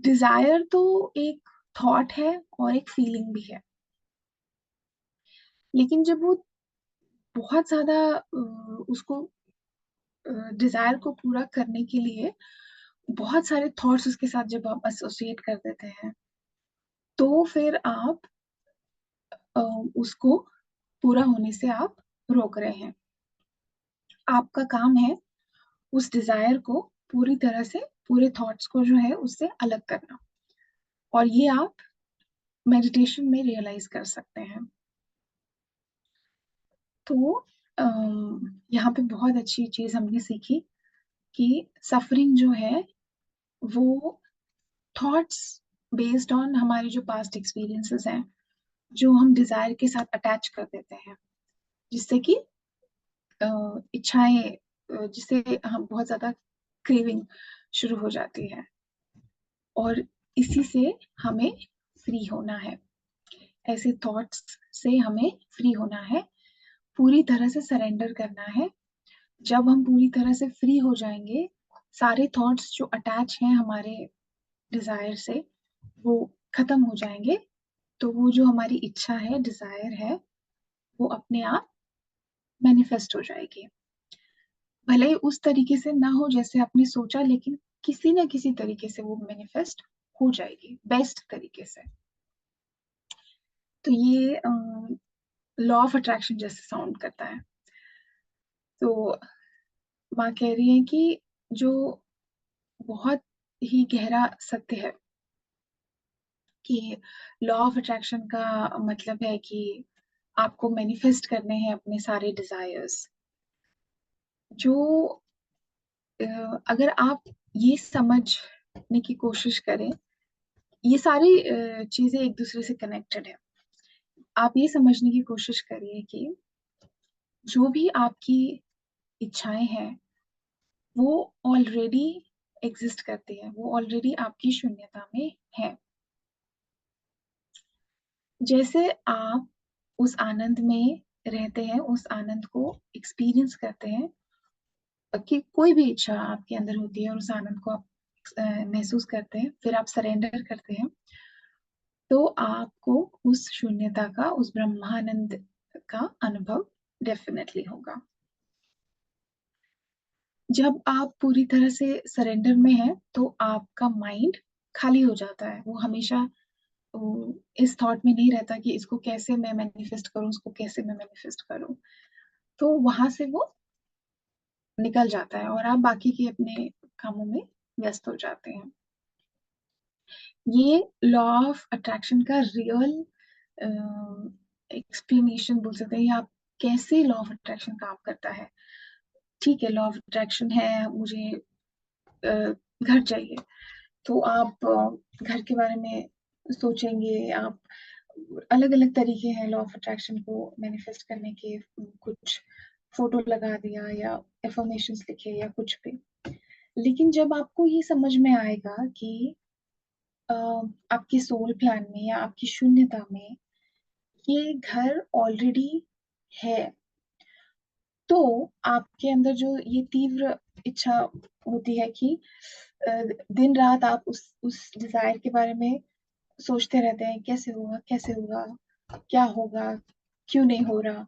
डिजायर तो एक थॉट है और एक फीलिंग भी है, लेकिन जब वो बहुत ज्यादा उसको डिजायर को पूरा करने के लिए बहुत सारे थॉट्स उसके साथ जब आप एसोसिएट कर देते हैं, तो फिर आप उसको पूरा होने से आप रोक रहे हैं। आपका काम है उस डिजायर को पूरी तरह से, पूरे थॉट्स को जो है उससे अलग करना, और ये आप मेडिटेशन में रियलाइज कर सकते हैं। तो यहाँ पे बहुत अच्छी चीज हमने सीखी कि सफरिंग जो है वो थॉट्स बेस्ड ऑन हमारे जो पास्ट एक्सपीरियंसेस हैं, जो हम डिजायर के साथ अटैच कर देते हैं, जिससे कि इच्छाएं, जिससे हम बहुत ज्यादा क्रेविंग शुरू हो जाती है, और इसी से हमें फ्री होना है। ऐसे थॉट्स से हमें फ्री होना है, पूरी तरह से सरेंडर करना है। जब हम पूरी तरह से फ्री हो जाएंगे, सारे थॉट्स जो अटैच हैं हमारे डिजायर से वो खत्म हो जाएंगे, तो वो जो हमारी इच्छा है, डिजायर है, वो अपने आप मैनिफेस्ट हो जाएगी। भले ही उस तरीके से ना हो जैसे आपने सोचा, लेकिन किसी ना किसी तरीके से वो मैनिफेस्ट हो जाएगी, बेस्ट तरीके से। तो ये लॉ ऑफ अट्रैक्शन जैसे साउंड करता है। तो माँ कह रही है कि जो बहुत ही गहरा सत्य है कि लॉ ऑफ अट्रैक्शन का मतलब है कि आपको मैनिफेस्ट करने हैं अपने सारे डिजायर्स। जो अगर आप ये समझने की कोशिश करें, ये सारी चीजें एक दूसरे से कनेक्टेड है। आप ये समझने की कोशिश करिए कि जो भी आपकी इच्छाएं हैं वो ऑलरेडी एग्जिस्ट करती है, वो ऑलरेडी आपकी शून्यता में है। जैसे आप उस आनंद में रहते हैं, उस आनंद को एक्सपीरियंस करते हैं, कि कोई भी इच्छा आपके अंदर होती है और उस आनंद को आप महसूस करते हैं, फिर आप सरेंडर करते हैं, तो आपको उस शून्यता का, उस ब्रह्मानंद का अनुभव डेफिनेटली होगा। जब आप पूरी तरह से सरेंडर में हैं तो आपका माइंड खाली हो जाता है। वो हमेशा इस थॉट में नहीं रहता कि इसको कैसे मैं मैनिफेस्ट करूं, उसको कैसे मैं मैनिफेस्ट करूं। तो वहां से वो निकल जाता है और आप बाकी के अपने कामों में व्यस्त हो जाते हैं। ये लॉ ऑफ अट्रैक्शन का रियल एक्सप्लेनेशन बोल सकते हैं, या आप कैसे लॉ ऑफ अट्रैक्शन काम करता है। ठीक है, लॉ ऑफ अट्रैक्शन है, मुझे घर चाहिए, तो आप घर के बारे में सोचेंगे। आप अलग अलग तरीके हैं लॉ ऑफ अट्रैक्शन को मैनिफेस्ट करने के, कुछ फोटो लगा दिया या एफर्मेशंस लिखे या कुछ भी। लेकिन जब आपको ये समझ में आएगा कि आपके सोल प्लान में या आपकी शून्यता में ये घर ऑलरेडी है, तो आपके अंदर जो ये तीव्र इच्छा होती है कि दिन रात आप उस डिजायर के बारे में सोचते रहते हैं, कैसे होगा, कैसे होगा, क्या होगा, क्यों नहीं हो रहा।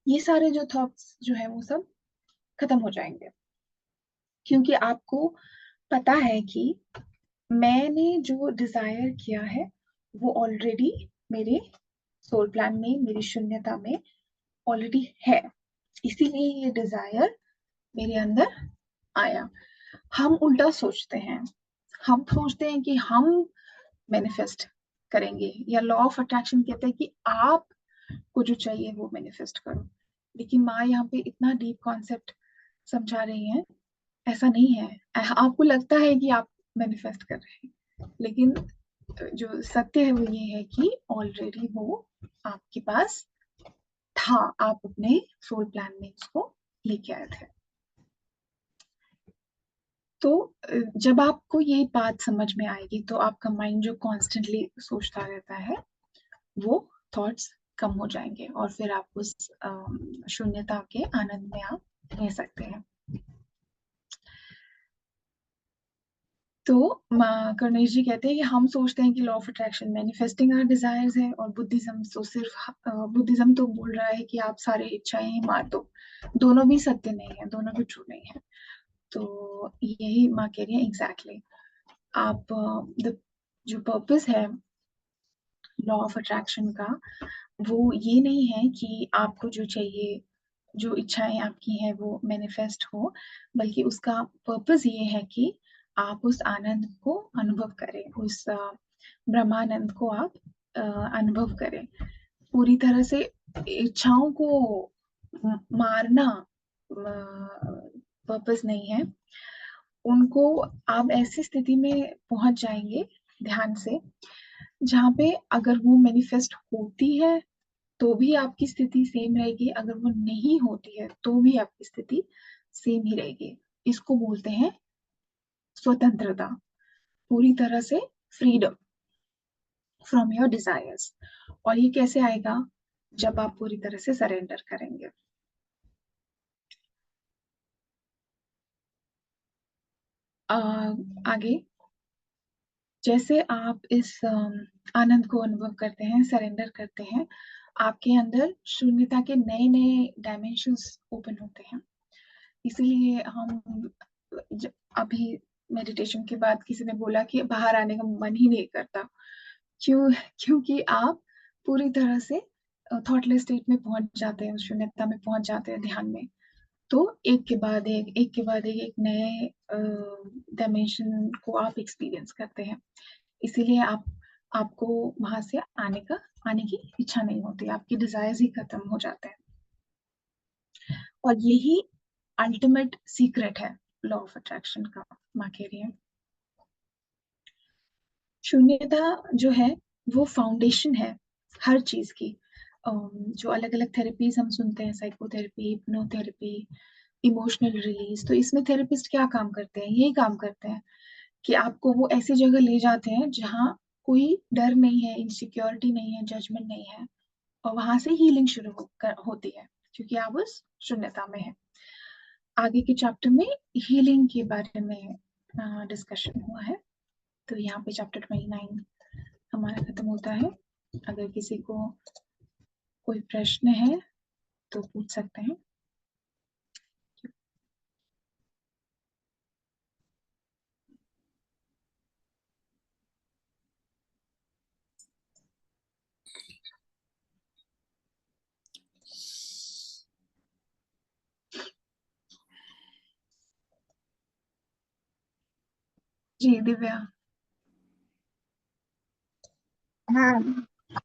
ये सारे जो थॉट्स जो है वो सब खत्म हो जाएंगे, क्योंकि आपको पता है कि मैंने जो डिजायर किया है वो ऑलरेडी मेरे सोल प्लान में, मेरी शून्यता में ऑलरेडी है। इसीलिए ये डिजायर मेरे अंदर आया। हम उल्टा सोचते हैं, हम सोचते हैं कि हम मैनिफेस्ट करेंगे, या लॉ ऑफ अट्रैक्शन कहते हैं कि आप को जो चाहिए वो मैनिफेस्ट करो। लेकिन माँ यहाँ पे इतना डीप कॉन्सेप्ट समझा रही है, ऐसा नहीं है। आपको लगता है कि आप मैनिफेस्ट कर रहे हैं, लेकिन जो सत्य है वो ये है कि ऑलरेडी वो आपके पास था, आप अपने सोल प्लान में उसको लेके आए थे। तो जब आपको ये बात समझ में आएगी तो आपका माइंड जो कॉन्स्टेंटली सोचता रहता है वो थॉट्स कम हो जाएंगे, और फिर आप उस शून्यता के आनंद में आप रह सकते हैं। तो कर्णेश जी कहते हैं कि हम सोचते हैं कि law of attraction manifesting our desires है, और बुद्धिज्म तो सिर्फ बुद्धिज्म तो बोल रहा है कि आप सारी इच्छाएं ही मार दो। दोनों भी सत्य नहीं है, दोनों भी ट्रू नहीं है। तो यही माँ कह रही है एग्जैक्टली। आप जो पर्पस है लॉ ऑफ अट्रैक्शन का वो ये नहीं है कि आपको जो चाहिए, जो इच्छाएं आपकी हैं वो मैनिफेस्ट हो, बल्कि उसका पर्पस ये है कि आप उस आनंद को अनुभव करें, उस ब्रह्मानंद को आप अनुभव करें। पूरी तरह से इच्छाओं को मारना पर्पस नहीं है। उनको आप ऐसी स्थिति में पहुंच जाएंगे ध्यान से, जहाँ पे अगर वो मैनिफेस्ट होती है तो भी आपकी स्थिति सेम रहेगी, अगर वो नहीं होती है तो भी आपकी स्थिति सेम ही रहेगी। इसको बोलते हैं स्वतंत्रता, पूरी तरह से फ्रीडम फ्रॉम योर डिजायर्स। और ये कैसे आएगा? जब आप पूरी तरह से सरेंडर करेंगे। आगे, जैसे आप इस आनंद को अनुभव करते हैं, सरेंडर करते हैं, आपके अंदर शून्यता के नए नए डायमेंशंस ओपन होते हैं। इसीलिए हम अभी मेडिटेशन के बाद किसी ने बोला कि बाहर आने का मन ही नहीं करता। क्यों? क्योंकि आप पूरी तरह से थॉटलेस स्टेट में पहुंच जाते हैं, उस शून्यता में पहुंच जाते हैं ध्यान में। तो एक के बाद एक नए डायमेंशन को आप एक्सपीरियंस करते हैं। इसीलिए आपको वहां से आने की इच्छा नहीं होती, आपकी डिजायर्स ही खत्म हो जाते हैं। और यही अल्टीमेट सीक्रेट है लॉ ऑफ अट्रैक्शन का, माँ कह रही है। शून्यता जो है वो फाउंडेशन है हर चीज की। जो अलग अलग थेरेपीज हम सुनते हैं, साइकोथेरेपी, हिप्नोथेरेपी, इमोशनल रिलीज, तो इसमें थेरेपिस्ट क्या काम करते हैं? यही काम करते हैं कि आपको वो ऐसी जगह ले जाते हैं जहाँ कोई डर नहीं है, इनसिक्योरिटी नहीं है, जजमेंट नहीं है, और वहां से हीलिंग शुरू होती है, क्योंकि आप उस शून्यता में है। आगे के चैप्टर में हीलिंग के बारे में डिस्कशन हुआ है, तो यहाँ पे चैप्टर 29 हमारा खत्म होता है। अगर किसी को कोई प्रश्न है तो पूछ सकते हैं। जी दिव्या। हाँ,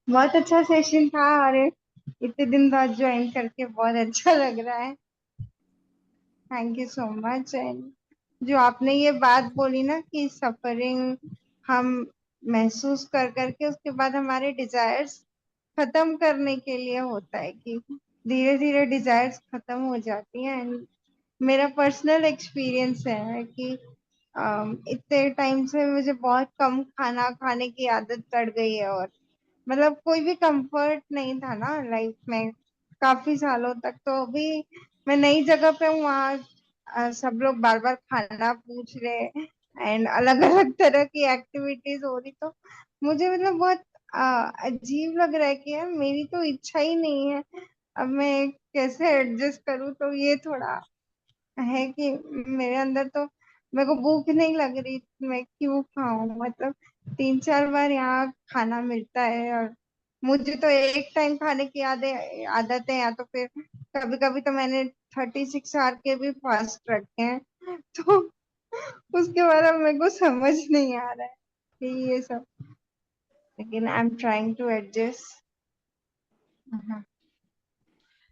बहुत अच्छा सेशन था और इतने दिन बाद ज्वाइन करके बहुत अच्छा लग रहा है। Thank you so much. And जो आपने ये बात बोली ना कि सफरिंग हम महसूस कर करके उसके बाद हमारे डिजायर्स खत्म करने के लिए होता है, कि धीरे धीरे डिजायर्स खत्म हो जाती हैं। एंड मेरा पर्सनल एक्सपीरियंस है कि इतने टाइम से मुझे बहुत कम खाना खाने की आदत पड़ गई है, और मतलब कोई भी कंफर्ट नहीं था ना लाइफ में काफी सालों तक। तो अभी मैं नई जगह पे हूँ, वहाँ सब लोग बार बार खाना पूछ रहे एंड अलग अलग तरह की एक्टिविटीज हो रही, तो मुझे मतलब बहुत अजीब लग रहा है कि यार मेरी तो इच्छा ही नहीं है, अब मैं कैसे एडजस्ट करूँ। तो ये थोड़ा है कि मेरे अंदर तो मेरे को भूख नहीं लग रही, मैं क्यों खाऊं? मतलब 3-4 बार यहाँ खाना मिलता है और मुझे तो एक टाइम खाने की आदत है, या तो फिर कभी कभी तो मैंने 36 आवर के भी फास्ट रखे हैं। तो उसके बाद अब मेरे को समझ नहीं आ रहा है कि ये सब, लेकिन I am trying to adjust.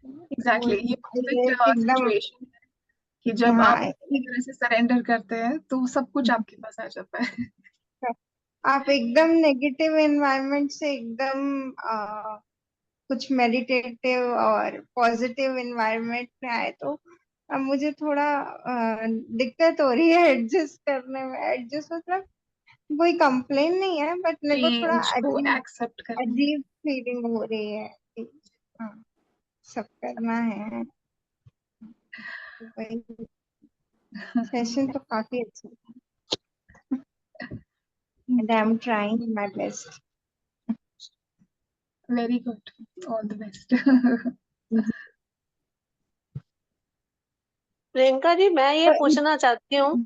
वो एग्जैक्टली, ये ये परफेक्ट एकदम, सिचुएशन है कि जब आप हाँ, पूरी तरह से सरेंडर करते हैं तो सब कुछ आपके पास आ जाता है। आप एकदम नेगेटिव एनवायरनमेंट से एकदम कुछ मेडिटेटिव और पॉजिटिव एनवायरनमेंट में आए, तो अब मुझे थोड़ा दिक्कत हो रही है एडजस्ट करने में। एडजस्ट मतलब कोई कंप्लेन नहीं है, बट मेरे को थोड़ा चेंज को अजीब एक्सेप्ट करना। अजीब फीलिंग हो रही है कि हाँ, सब करना है। वही सेशन तो काफी अच्छा था and I am trying my best. Very good, all the best. Priyanka ji, मैं ये पूछना चाहती हूँ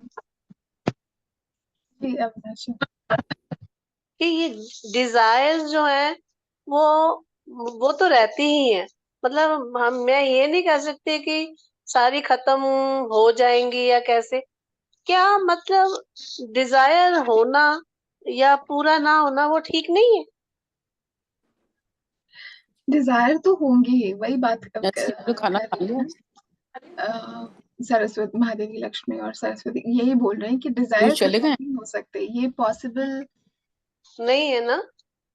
जी अविनाश। कि ये डिजायर्स जो है वो वो तो रहती ही है। मतलब मैं ये नहीं कह सकती कि सारी खत्म हो जाएंगी या कैसे, क्या मतलब डिजायर होना या पूरा ना होना वो ठीक नहीं है। डिजायर तो होंगी ही, वही बात नैन्सी, तो खाना कर खा रही लिया? हैं। सरस्वती, महादेवी लक्ष्मी और सरस्वती यही बोल रहे हैं कि पीयूष डिजायर चले खत्म गए? नहीं हो सकते। नहीं है ना।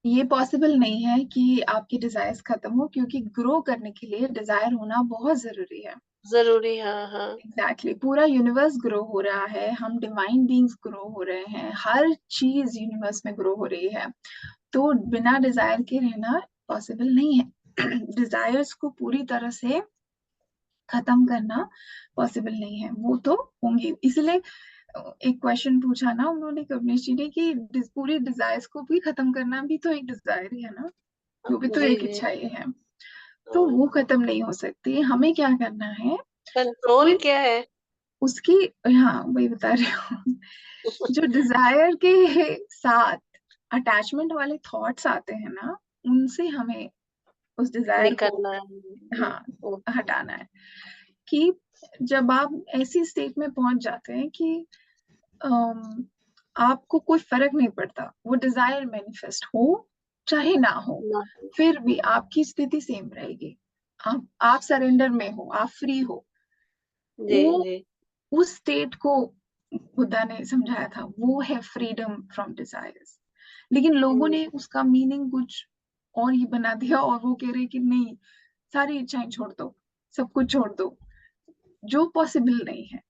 ये पॉसिबल नहीं है कि आपकी डिजायर्स खत्म हो, क्योंकि ग्रो करने के लिए डिजायर होना बहुत जरूरी है। जरूरी, हाँ हाँ। एग्जैक्टली पूरा यूनिवर्स ग्रो हो रहा है, हम डिवाइन बीइंग्स ग्रो हो रहे हैं, हर चीज यूनिवर्स में ग्रो हो रही है। तो बिना डिजायर के रहना पॉसिबल नहीं है। डिजायर्स को पूरी तरह से खत्म करना पॉसिबल नहीं है, वो तो होंगी। इसलिए एक क्वेश्चन पूछा ना उन्होंने, कविनेश जी ने, कि पूरी डिजायर्स को भी खत्म करना भी तो एक डिजायर ही है ना, वो भी तो जी एक जी। इच्छा ही है। तो वो खत्म नहीं हो सकती। हमें क्या करना है कंट्रोल कि क्या है। उसकी, हाँ वही बता रही हूँ, जो डिजायर के साथ अटैचमेंट वाले थॉट्स आते हैं ना, उनसे हमें उस डिजायर नहीं को, करना है। हाँ, हटाना है। कि जब आप ऐसी स्टेट में पहुंच जाते हैं कि अम, आपको कोई फर्क नहीं पड़ता, वो डिजायर मैनिफेस्ट हो चाहे ना हो, ना। फिर भी आपकी स्थिति सेम रहेगी। आप सरेंडर में हो, आप फ्री हो। जी वो जी। उस स्टेट को बुद्धा ने समझाया था, वो है फ्रीडम फ्रॉम डिजायर्स। लेकिन लोगों ने उसका मीनिंग कुछ और ही बना दिया, और वो कह रहे कि नहीं, सारी इच्छाएं छोड़ दो, सब कुछ छोड़ दो, जो पॉसिबल नहीं है।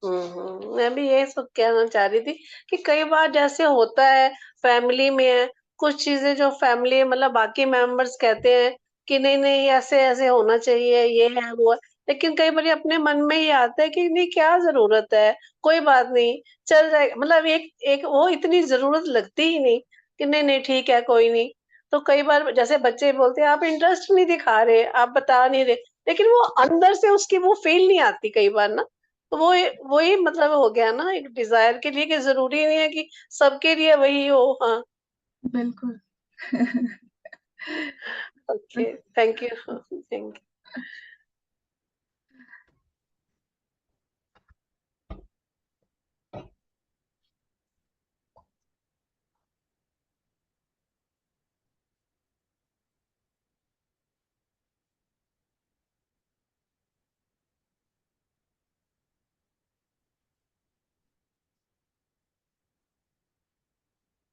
मैं भी यही सब कहना चाह रही थी कि कई बार जैसे होता है फैमिली में है, कुछ चीजें जो फैमिली मतलब बाकी मेंबर्स कहते हैं कि नहीं नहीं ऐसे ऐसे होना चाहिए, ये है वो है, लेकिन कई बार अपने मन में ही आता है कि नहीं क्या जरूरत है, कोई बात नहीं, चल जाएगा। मतलब एक एक वो इतनी जरूरत लगती ही नहीं कि नहीं नहीं ठीक है कोई नहीं। तो कई बार जैसे बच्चे बोलते हैं आप इंटरेस्ट नहीं दिखा रहे, आप बता नहीं रहे, लेकिन वो अंदर से उसकी वो फील नहीं आती कई बार ना। तो वही मतलब हो गया ना एक डिजायर के लिए, कि जरूरी नहीं है कि सबके लिए वही हो। हाँ। बिल्कुल। Okay, thank you thank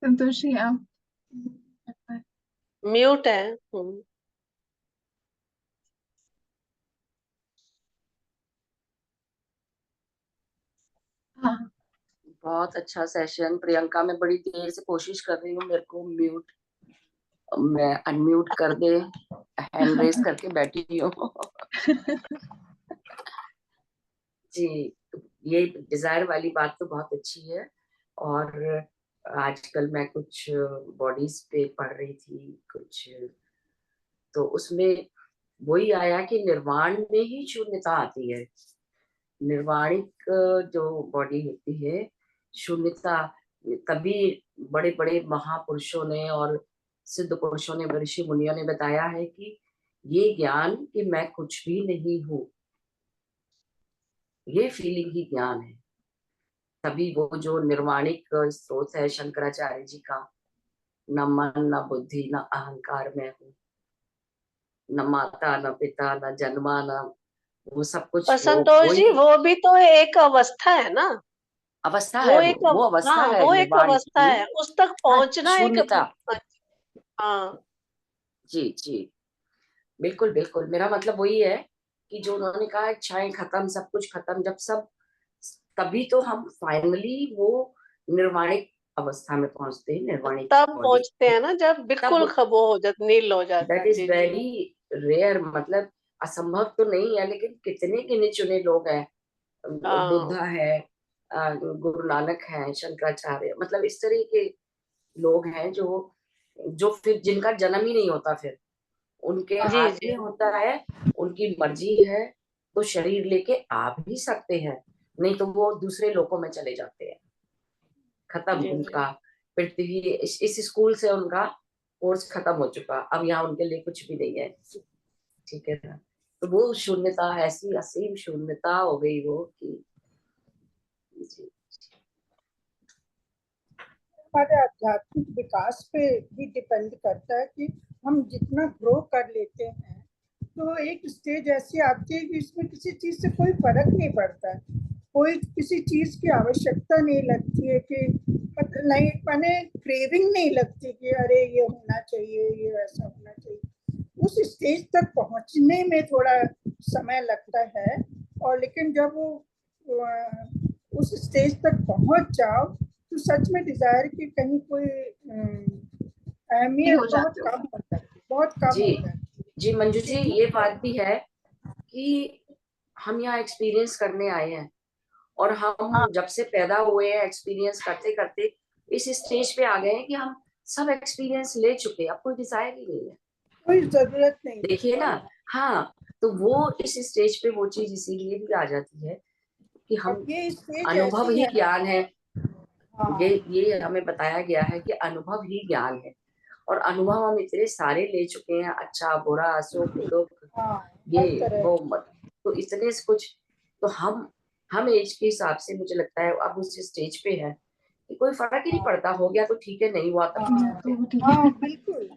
Santoshi आप, यू। म्यूट है। हाँ बहुत अच्छा सेशन प्रियंका। मैं बड़ी देर से कोशिश कर रही हूँ, मेरे को म्यूट, मैं अनम्यूट कर दे, हैंड रेस करके बैठी हूँ। जी, ये डिजायर वाली बात तो बहुत अच्छी है। और आजकल मैं कुछ बॉडीज पे पढ़ रही थी कुछ, तो उसमें वही आया कि निर्वाण में ही शून्यता आती है। निर्वाणिक जो बॉडी होती है, शून्यता, तभी बड़े बड़े महापुरुषों ने और सिद्ध पुरुषों ने, ऋषि मुनियों ने बताया है कि ये ज्ञान कि मैं कुछ भी नहीं हूँ, ये फीलिंग ही ज्ञान है। तभी वो जो निर्वाणिक स्रोत है शंकराचार्य जी का, न मन न बुद्धि न अहंकार में हूँ, न माता न पिता न जन्मा न, वो सब और कुछ वो संतोष जी वही वो भी तो एक अवस्था है ना। अवस्था है, वो एक वो अवस्था हाँ है वो एक निर्वाण अवस्था की। है, उस तक हाँ, पहुंचना एक। शून्यता। हाँ। जी जी, बिल्कुल बिल्कुल, मेरा मतलब वही है कि जो उन्होंने कहा इच्छाएं खत्म, सब कुछ खत्म, जब सब, तभी तो हम फाइनली वो निर्वाणिक अवस्था में पहुंचते हैं, निर्वाणिक तब बॉडी। पहुंचते हैं ना जब बिल्कुल तब खबो हो जाता, नील हो जाता दैट है। इज जी जी। वेरी रेयर, मतलब असंभव तो नहीं है, लेकिन कितने गिने चुने लोग हैं। हाँ बुद्धा है, गुरु नानक है, शंकराचार्य, मतलब इस तरह के लोग हैं जो जो फिर जिनका जन्म ही नहीं होता, फिर उनके जी हाथ जी। में होता है, उनकी मर्जी है तो शरीर लेके आ भी सकते हैं, नहीं तो वो दूसरे लोकों में चले जाते हैं, खत्म जी जी। उनका। पृथ्वी इस स्कूल से उनका कोर्स खत्म हो चुका, अब यहाँ उनके लिए कुछ भी नहीं है, ठीक है ना। तो वो शून्यता, ऐसी असीम शून्यता हो गई वो कि जी। हमारे आध्यात्मिक विकास पे भी डिपेंड करता है कि हम जितना ग्रो कर लेते हैं, तो एक स्टेज ऐसी आती है कि इसमें किसी चीज से कोई फर्क नहीं पड़ता है, कोई किसी चीज की आवश्यकता नहीं लगती है कि नहीं, माने क्रेविंग नहीं लगती कि अरे ये होना चाहिए, ये वैसा होना चाहिए। उस स्टेज तक पहुंचने में थोड़ा समय लगता है, और लेकिन जब वो उस स्टेज तक पहुंच जाओ तो सच में डिजायर की कहीं कोई अहमियत हो बहुत जाते हो। कम हो जाती है, बहुत कम जी हो जाती है। जी मंजू जी, ये बात भी है कि हम यहाँ एक्सपीरियंस करने आए हैं, और हम जब से पैदा हुए हैं एक्सपीरियंस करते करते इस स्टेज पे आ गए हैं कि हम सब एक्सपीरियंस ले चुके हैं, अब कोई डिजायर ही नहीं है, कोई जरूरत नहीं। देखिए ना। हाँ, तो वो इस स्टेज पे वो चीज इसीलिए भी आ जाती है कि हम, अब ये स्टेज अनुभव ऐसी ही है। ज्ञान है, हाँ, ये हमें बताया गया है कि अनुभव ही ज्ञान है, और अनुभव हम इतने सारे ले चुके हैं, अच्छा बुरा सुख दुख, हाँ, ये हर तरह वो मत, तो इतने से कुछ, तो हम एज के हिसाब से मुझे लगता है अब उस स्टेज पे है कि कोई फर्क ही नहीं पड़ता, हो गया तो ठीक है, नहीं हुआ तब भी ठीक है, तो ठीक है। हाँ बिल्कुल।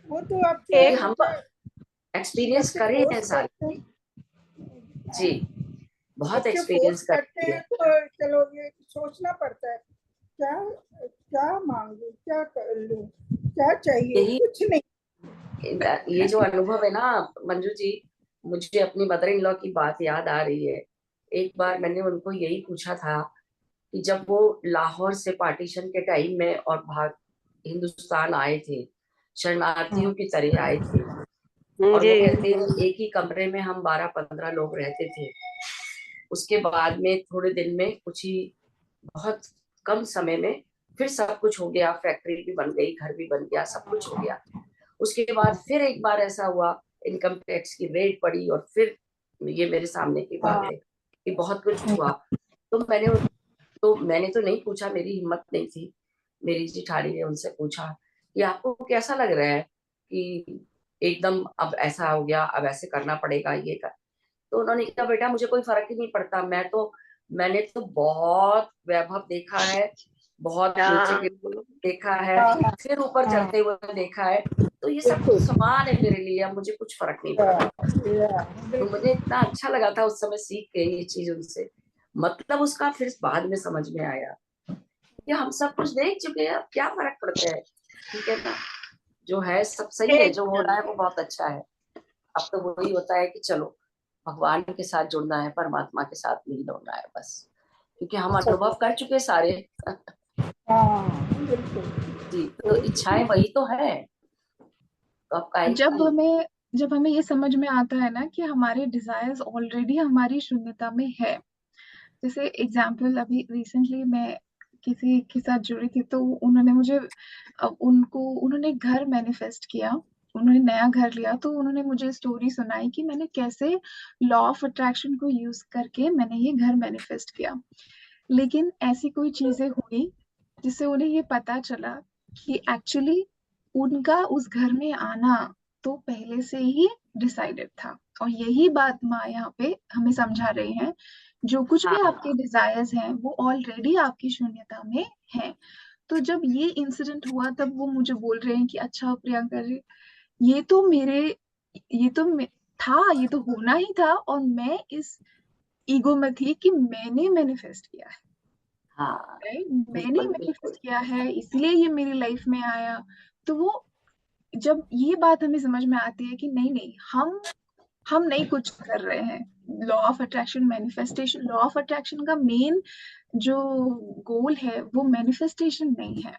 वो तो आप क्योंकि हम एक्सपीरियंस बच्चे करे हैं फोर्स सारे। करते हैं, जी, बहुत बच्चे फोर्स एक्सपीरियंस करते करती हैं है। तो चलो ये सोचना पड़ता है क्या क्या मांगू, क्या कर लूं, क्या चाहिए, यही, कुछ नहीं। ये जो अनुभव है ना मंजू जी, मुझे अपनी मदर इन लॉ की बात याद आ रही है। एक बार मैंने उनको यही पूछा था कि जब वो लाहौर से पार्टीशन के टाइम में और भाग हिंदुस्तान आए थे, शरणार्थियों की तरह आए थे, और वो जी कहते हैं एक ही कमरे में हम 12-15 लोग रहते थे। उसके बाद में थोड़े दिन में, कुछ ही बहुत कम समय में फिर सब कुछ हो गया, फैक्ट्री भी बन गई, घर भी बन गया, सब कुछ हो गया। उसके बाद फिर एक बार ऐसा हुआ, इनकम टैक्स की रेड पड़ी, और फिर ये मेरे सामने की बात है कि बहुत कुछ हुआ। तो मैंने तो नहीं पूछा, मेरी हिम्मत नहीं थी। मेरी जिठानी ने उनसे पूछा कि आपको कैसा लग रहा है कि एकदम अब ऐसा हो गया, अब ऐसे करना पड़ेगा ये कर। तो उन्होंने कहा बेटा मुझे कोई फर्क ही नहीं पड़ता, मैंने तो बहुत वैभव देखा है, बहुत नीचे हाँ देखा है, फिर ऊपर चढ़ते हुए देखा है, तो ये सब कुछ समान है मेरे लिए, अब मुझे कुछ फर्क नहीं पड़ता। तो मुझे इतना अच्छा लगा था उस समय सीख के ये चीज उनसे, मतलब उसका फिर बाद में समझ में आया कि हम सब कुछ देख चुके हैं, अब क्या फर्क पड़ता है, ठीक है ना। जो है सब सही है, जो हो रहा है वो बहुत अच्छा है। अब तो वही होता है कि चलो भगवान के साथ जुड़ना है, परमात्मा के साथ लीन होना है बस, क्योंकि हम अनुभव कर चुके सारे। जी, तो इच्छाएं वही तो है, तो अब काहे जब की। हमें जब हमें ये समझ में आता है ना कि हमारे डिजायर्स ऑलरेडी हमारी शून्यता में है। जैसे एग्जाम्पल, अभी रिसेंटली मैं किसी के साथ जुड़ी थी, तो उन्होंने मुझे उन्होंने घर मैनिफेस्ट किया। उन्होंने नया घर लिया, तो उन्होंने मुझे स्टोरी सुनाई कि मैंने कैसे लॉ ऑफ अट्रैक्शन को यूज करके मैंने ये घर मैनिफेस्ट किया। लेकिन ऐसी कोई चीजें हुई जिससे उन्हें ये पता चला कि एक्चुअली उनका उस घर में आना तो पहले से ही डिसाइडेड था। और यही बात माँ यहाँ पे हमें समझा रही हैं, जो कुछ भी आपके हाँ डिजायर्स हैं वो ऑलरेडी आपकी शून्यता में है। तो जब ये इंसिडेंट हुआ तब वो मुझे बोल रहे हैं कि अच्छा प्रियंका जी, ये तो मेरे ये तो मे, था, ये तो होना ही था, और मैं इस ईगो में थी कि मैंने मैनिफेस्ट किया है, हाँ, राइट, मैंने बिल्कुल मैनिफेस्ट बिल्कुल। किया है इसलिए ये मेरी लाइफ में आया। तो वो जब ये बात हमें समझ में आती है कि नहीं नहीं, हम नहीं कुछ कर रहे हैं। Law of attraction, manifestation, law of attraction का मेन जो गोल है वो मैनिफेस्टेशन नहीं है,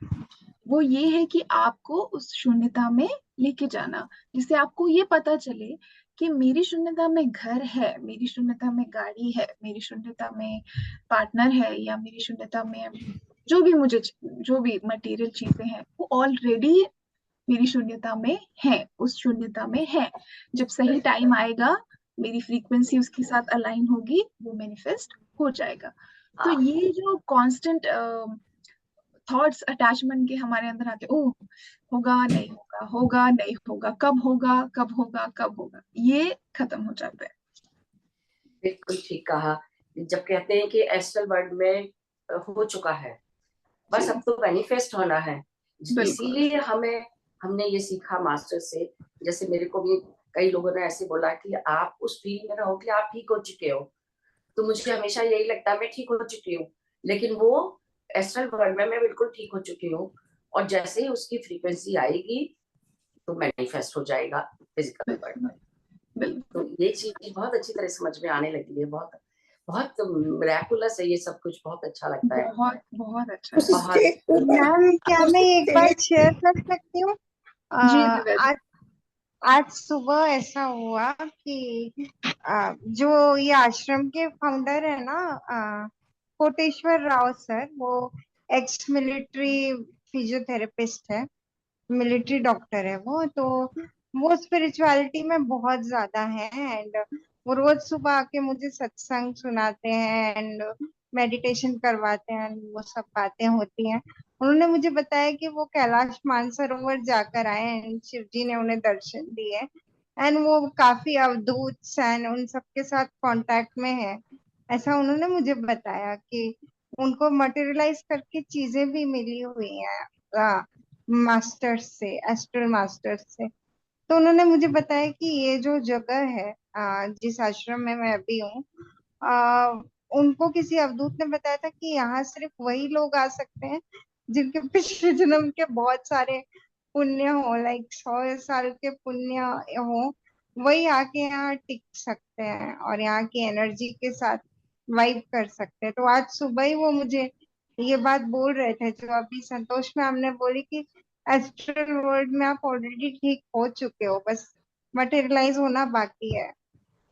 वो ये है कि आपको उस शून्यता में लेके जाना, जिससे आपको ये पता चले कि मेरी शून्यता में घर है, मेरी शून्यता में गाड़ी है, मेरी शून्यता में पार्टनर है, या मेरी शून्यता में जो भी मटेरियल चीजें हैं वो ऑलरेडी मेरी शून्यता में है, उस शून्यता में है। जब सही टाइम आएगा, मेरी फ्रीक्वेंसी उसके साथ अलाइन होगी, वो मैनिफेस्ट हो जाएगा। तो हाँ ये जो कांस्टेंट थॉट्स अटैचमेंट के हमारे अंदर आते, ओ होगा नहीं होगा, होगा नहीं होगा, कब होगा कब होगा कब होगा, ये खत्म हो जाता है। बिल्कुल ठीक कहा। जब कहते हैं कि एस्ट्रल वर्ल्ड में हो चुका है, बस अब तो मैनिफेस्ट होना है। बिल्कुल इसीलिए हमने ये सीखा मास्टर से। जैसे मेरे को भी कई लोगों ने ऐसे बोला कि आप उस फील्ड में रहो कि आप ठीक हो चुके हो, तो मुझे हमेशा यही लगता है मैं ठीक हो चुकी हूँ, लेकिन वो एस्ट्रल वर्ल्ड में मैं बिल्कुल ठीक हो चुकी हूँ। और जैसे ही उसकी फ्रीक्वेंसी आएगी तो मैनिफेस्ट हो जाएगा फिजिकल वर्ल्ड में। बिल्कुल तो ये चीज बहुत अच्छी तरह समझ में आने लगी है। बहुत बहुत मिरेकुलस है ये सब कुछ, बहुत अच्छा लगता है। बहुत बहुत अच्छा उस है। बहुत मैम क्या उस मैं एक बात स्टेज शेयर कर सकती हूँ? जी दिव्या जी। आज आज सुबह ऐसा हुआ कि जो ये आश्रम के फाउंडर है ना, कोटेश्वर राव सर, वो एक्स मिलिट्री फिजियोथेरेपिस्ट है, मिलिट्री डॉक्टर है वो स्पिरिचुअलिटी में बहुत ज्यादा है। एंड वो रोज सुबह आके मुझे सत्संग सुनाते हैं एंड मेडिटेशन करवाते हैं and वो सब बातें होती हैं। उन्होंने मुझे बताया कि वो कैलाश मानसरोवर जाकर आए एंड शिव जी ने उन्हें दर्शन दिए एंड वो काफी अवधूत एंड उन सबके साथ कांटेक्ट में है, ऐसा उन्होंने मुझे बताया कि उनको मटेरियलाइज करके चीजें भी मिली हुई हैं मास्टर्स से, एस्ट्रल मास्टर्स से। तो उन्होंने मुझे बताया कि ये जो जगह है जिस आश्रम में मैं अभी हूँ, उनको किसी अवधूत ने बताया था कि यहाँ सिर्फ वही लोग आ सकते हैं जिनके पिछले जन्म के बहुत सारे पुण्य हो, लाइक 100 साल के पुण्य हो, वही आके यहाँ टिक सकते हैं और यहाँ की एनर्जी के साथ वाइब कर सकते हैं। तो आज सुबह ही वो मुझे ये बात बोल रहे थे जो अभी संतोष मैम ने बोली कि एस्ट्रल वर्ल्ड में आप ऑलरेडी ठीक हो चुके हो, बस मटेरियलाइज होना बाकी है।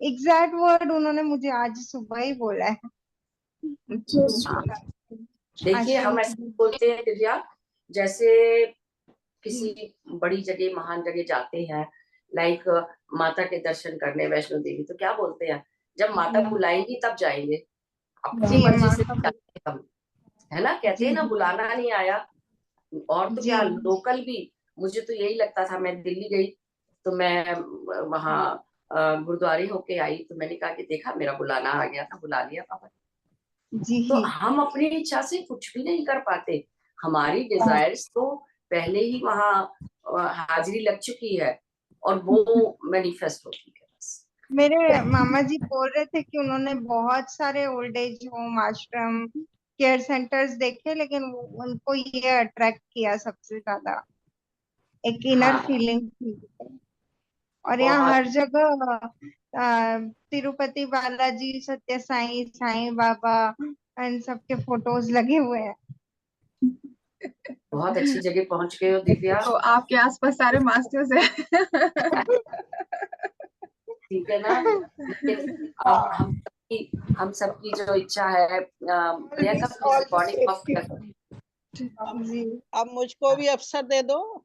एग्जैक्ट वर्ड उन्होंने मुझे आज सुबह ही बोला है। हाँ। देखिए आश्रम हम के ऐसे बोलते हैं दिव्या, जैसे किसी बड़ी जगह महान जगह जाते हैं, लाइक माता के दर्शन करने वैष्णो देवी, तो क्या बोलते हैं, जब माता बुलाएंगी तब जाएंगे, अपनी जी मर्जी माँ से का जाते हैं हम, है ना, कहते हैं जी ना बुलाना नहीं आया। और तो जी क्या, लोकल भी मुझे तो यही लगता था। मैं दिल्ली गई तो मैं वहाँ गुरुद्वारे होके आई, तो मैंने कहा कि देखा मेरा बुलाना आ गया था, बुला लिया पापा। तो जी हम अपनी इच्छा से कुछ भी नहीं कर पाते, हमारी डिजायर्स तो पहले ही वहाँ हाजिरी लग चुकी है और वो मैनिफेस्ट होती है बस। मेरे मामा जी बोल रहे थे कि उन्होंने बहुत सारे ओल्ड एज होम, आश्रम, केयर सेंटर्स देखे, लेकिन उनको ये अट्रैक्ट किया सबसे ज्यादा, एक इनर हाँ फीलिंग थी। और यहाँ बहुत हर जगह तिरुपति बालाजी, सत्य साईं, साईं बाबा इन सबके फोटोज लगे हुए हैं। बहुत अच्छी जगह पहुंच गए हो दिव्या। तो आपके आसपास सारे मास्टर्स हैं। ठीक है ना, लेकिन हम सबकी जो इच्छा है, Priyanka please all recording of safety. कर। जी अब मुझको भी अवसर दे दो।